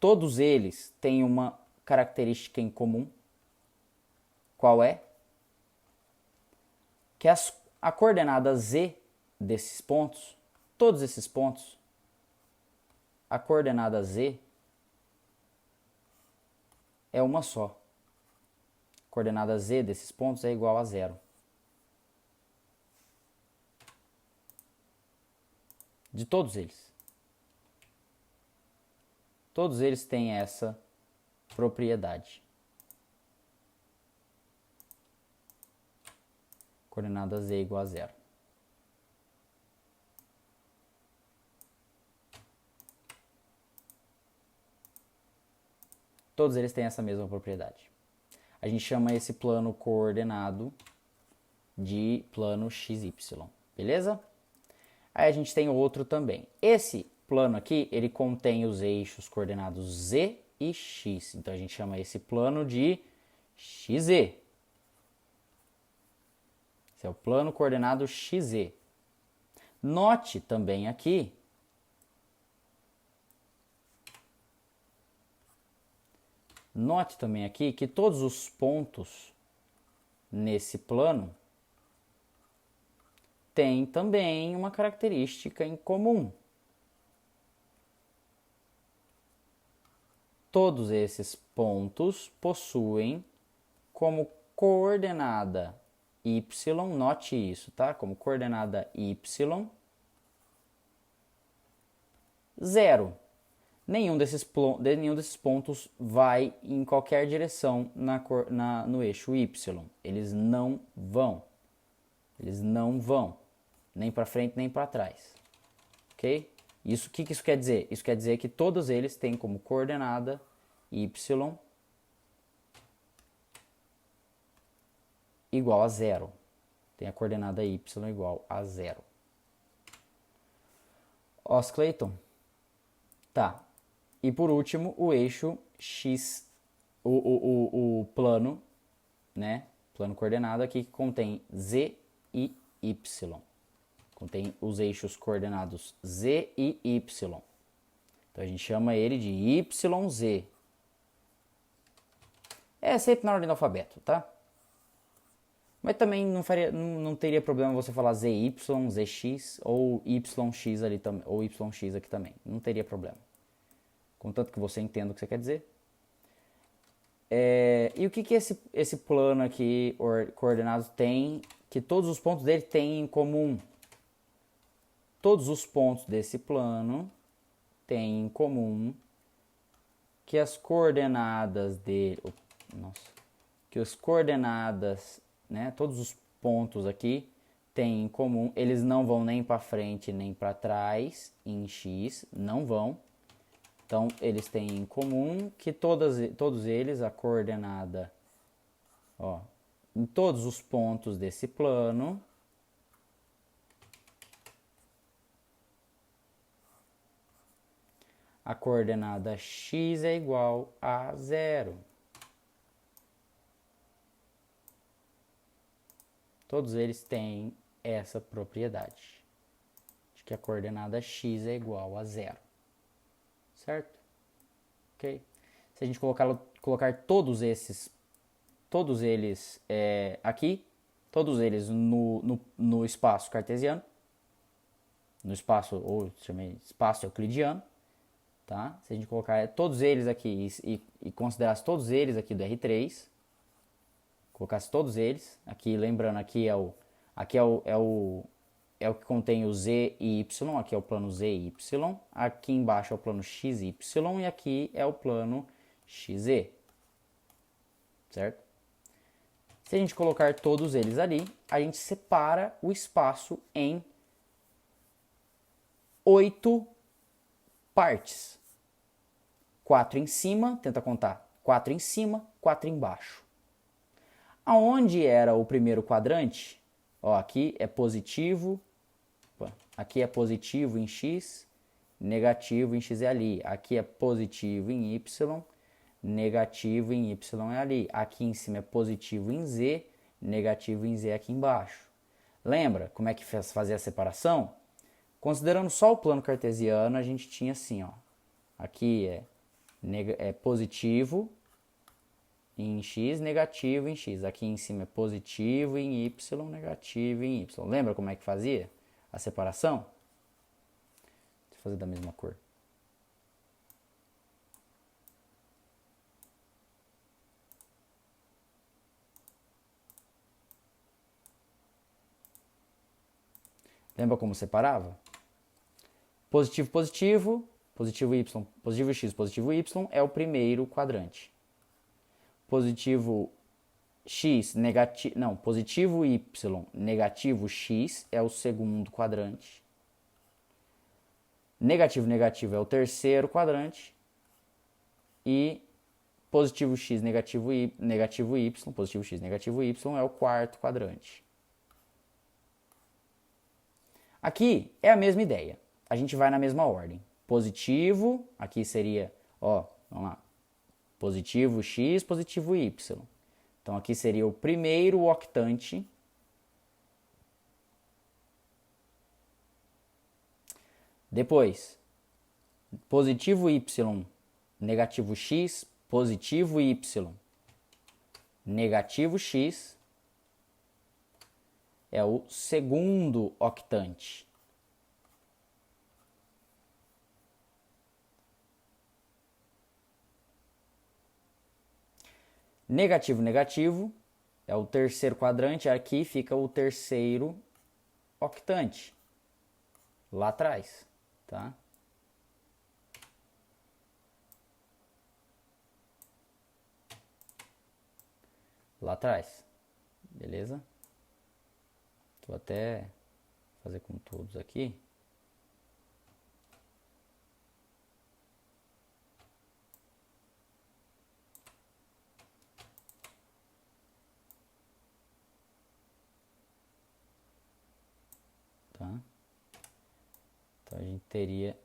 todos eles têm uma característica em comum. Qual é? Que a coordenada Z desses pontos, todos esses pontos, a coordenada Z é uma só. A coordenada Z desses pontos é igual a 0. De todos eles. Todos eles têm essa propriedade. Coordenada Z igual a 0. Todos eles têm essa mesma propriedade. A gente chama esse plano coordenado de plano XY, beleza? Aí a gente tem outro também. Esse plano aqui, ele contém os eixos coordenados Z e X. Então a gente chama esse plano de XZ. Esse é o plano coordenado XZ. Note também aqui que todos os pontos nesse plano têm também uma característica em comum. Todos esses pontos possuem como coordenada y, note isso, tá? Como coordenada y, 0. Nenhum desses pontos vai em qualquer direção no eixo y. Eles não vão. Eles não vão nem para frente nem para trás. Ok? O que isso quer dizer? Isso quer dizer que todos eles têm como coordenada y igual a zero. Tem a coordenada y igual a zero. Os Clayton. Tá. E por último, o eixo x, o plano, né? Plano coordenado aqui que contém z e y. Contém os eixos coordenados z e y. Então a gente chama ele de YZ. É sempre na ordem do alfabeto, tá? Mas também não teria problema você falar ZY, ZX ou YX ali também, ou YX aqui também. Não teria problema. Contanto que você entenda o que você quer dizer. E o que esse plano aqui coordenado tem, que todos os pontos dele têm em comum? Todos os pontos desse plano têm em comum que as coordenadas dele, que as coordenadas, né, todos os pontos aqui têm em comum, eles não vão nem para frente nem para trás em x, não vão. Então eles têm em comum que todos eles, a coordenada, ó, em todos os pontos desse plano, a coordenada x é igual a zero. Todos eles têm essa propriedade, de que a coordenada x é igual a zero. Certo? Ok? Se a gente colocar todos eles aqui, todos eles no espaço cartesiano, no espaço, ou chamei espaço euclidiano, tá? Se a gente colocar todos eles aqui e considerasse todos eles aqui do R3, colocasse todos eles, aqui lembrando, aqui é o que contém o z e y, aqui é o plano z e y, aqui embaixo é o plano x e y e aqui é o plano xe, certo? Se a gente colocar todos eles ali, a gente separa o espaço em 8 partes. 4 em cima, tenta contar, 4 em cima, 4 embaixo. Aonde era o primeiro quadrante? Ó, aqui é positivo em x, negativo em x é ali. Aqui é positivo em y, negativo em y é ali. Aqui em cima é positivo em z, negativo em z aqui embaixo. Lembra como é que fazia a separação? Considerando só o plano cartesiano, a gente tinha assim, ó. Aqui é positivo em x, negativo em x. Aqui em cima é positivo em y, negativo em y. Lembra como é que fazia a separação? Deixa eu fazer da mesma cor. Lembra como separava? Positivo, positivo, positivo y, positivo x, positivo y é o primeiro quadrante. Positivo x, positivo y, negativo x é o segundo quadrante. Negativo, negativo é o terceiro quadrante. E positivo x, negativo y, positivo x, negativo y é o quarto quadrante. Aqui é a mesma ideia. A gente vai na mesma ordem. Positivo, aqui seria, ó, vamos lá. Positivo x, positivo y. Então aqui seria o primeiro octante. Depois, positivo y, negativo x, positivo y, negativo x é o segundo octante. Negativo, negativo é o terceiro quadrante. Aqui fica o terceiro octante. Lá atrás, tá? Lá atrás. Beleza? Vou até fazer com todos aqui. Tá? Então a gente teria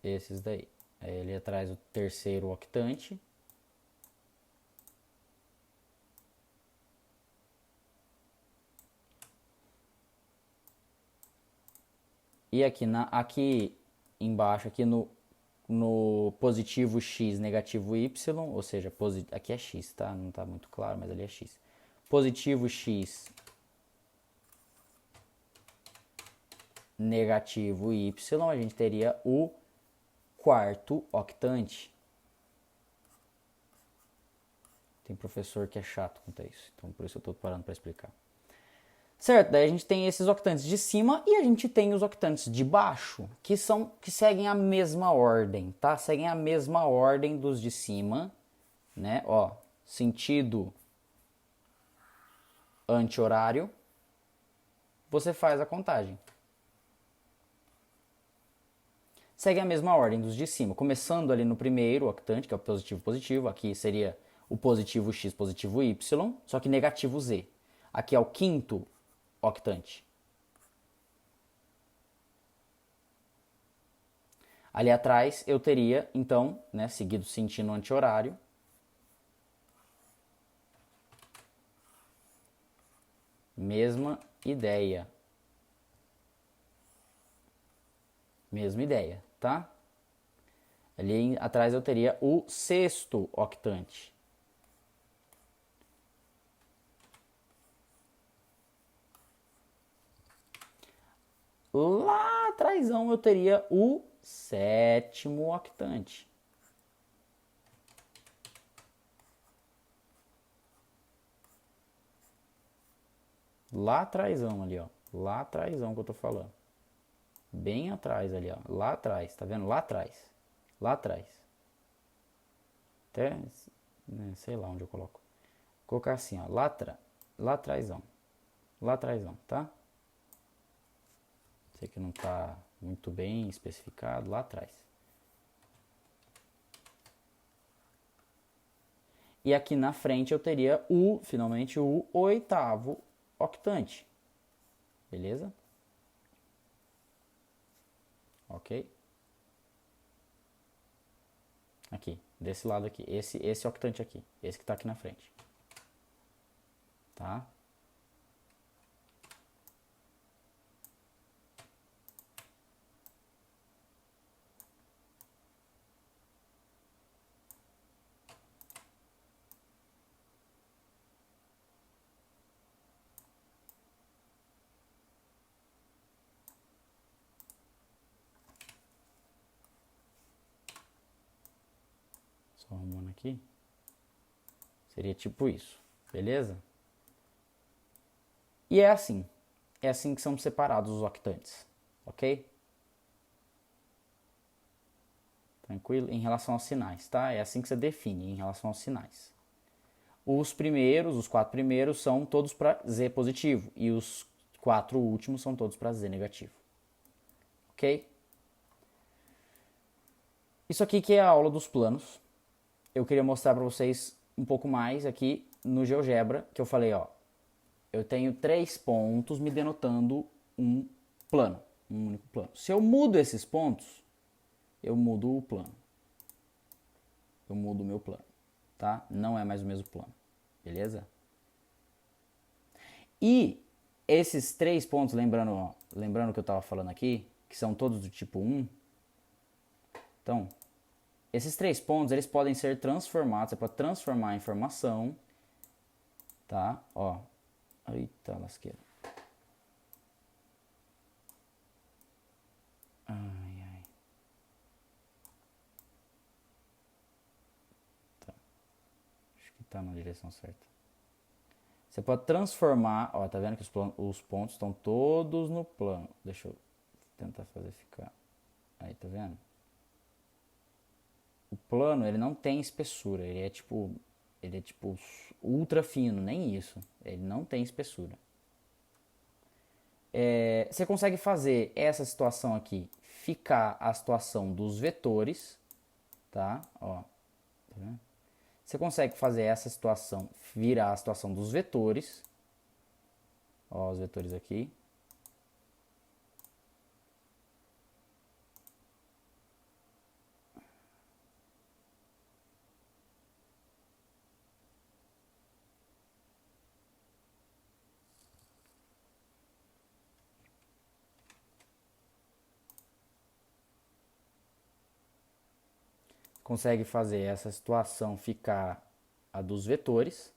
esses daí. Aí ele traz o terceiro octante. E aqui embaixo, aqui no positivo x, negativo y, ou seja, aqui é x, tá? Não tá muito claro, mas ali é x. Positivo x, negativo y, a gente teria o quarto octante. Tem professor que é chato quanto a isso, então por isso eu estou parando para explicar. Certo, daí a gente tem esses octantes de cima e a gente tem os octantes de baixo, que seguem a mesma ordem, tá? Seguem a mesma ordem dos de cima, né? Ó, sentido anti-horário, você faz a contagem. Segue a mesma ordem dos de cima, começando ali no primeiro octante, que é o positivo positivo, aqui seria o positivo x, positivo y, só que negativo z. Aqui é o quinto octante. Ali atrás eu teria, então, né, seguido sentido anti-horário, mesma ideia. Mesma ideia, tá? Ali atrás eu teria o sexto octante. Lá atrás eu teria o sétimo octante. Lá atrás ali, ó. Lá atrás que eu tô falando. Bem atrás ali, ó. Lá atrás, tá vendo? Lá atrás. Lá atrás. Até, né, sei lá onde eu coloco. Vou colocar assim, ó. Lá atrás. Lá atrás, tá? Sei que não tá muito bem especificado. Lá atrás. E aqui na frente eu teria finalmente o oitavo octante. Beleza? Ok? Aqui, desse lado aqui. Esse octante aqui. Esse que está aqui na frente. Tá? Só arrumando aqui. Seria tipo isso. Beleza? E é assim. É assim que são separados os octantes. Ok? Tranquilo? Em relação aos sinais, tá? É assim que você define em relação aos sinais. Os 4 primeiros são todos para Z positivo. E os 4 últimos são todos para Z negativo. Ok? Isso aqui que é a aula dos planos. Eu queria mostrar para vocês um pouco mais aqui no GeoGebra, que eu falei, ó. Eu tenho 3 pontos me denotando um plano, um único plano. Se eu mudo esses pontos, eu mudo o plano. Eu mudo o meu plano, tá? Não é mais o mesmo plano, beleza? E esses 3 pontos, lembrando que eu estava falando aqui, que são todos do tipo 1. Então, esses 3 pontos, eles podem ser transformados, você pode transformar a informação, tá? Ó, eita lasqueira. Ai. Tá. Acho que tá na direção certa. Você pode transformar, ó, tá vendo que os pontos estão todos no plano. Deixa eu tentar fazer ficar. Aí, tá vendo? O plano, ele não tem espessura, ele é tipo ultra fino, nem isso. Ele não tem espessura. Você consegue fazer essa situação aqui ficar a situação dos vetores, tá? Ó, tá vendo? Você consegue fazer essa situação virar a situação dos vetores. Ó, os vetores aqui. Consegue fazer essa situação ficar a dos vetores.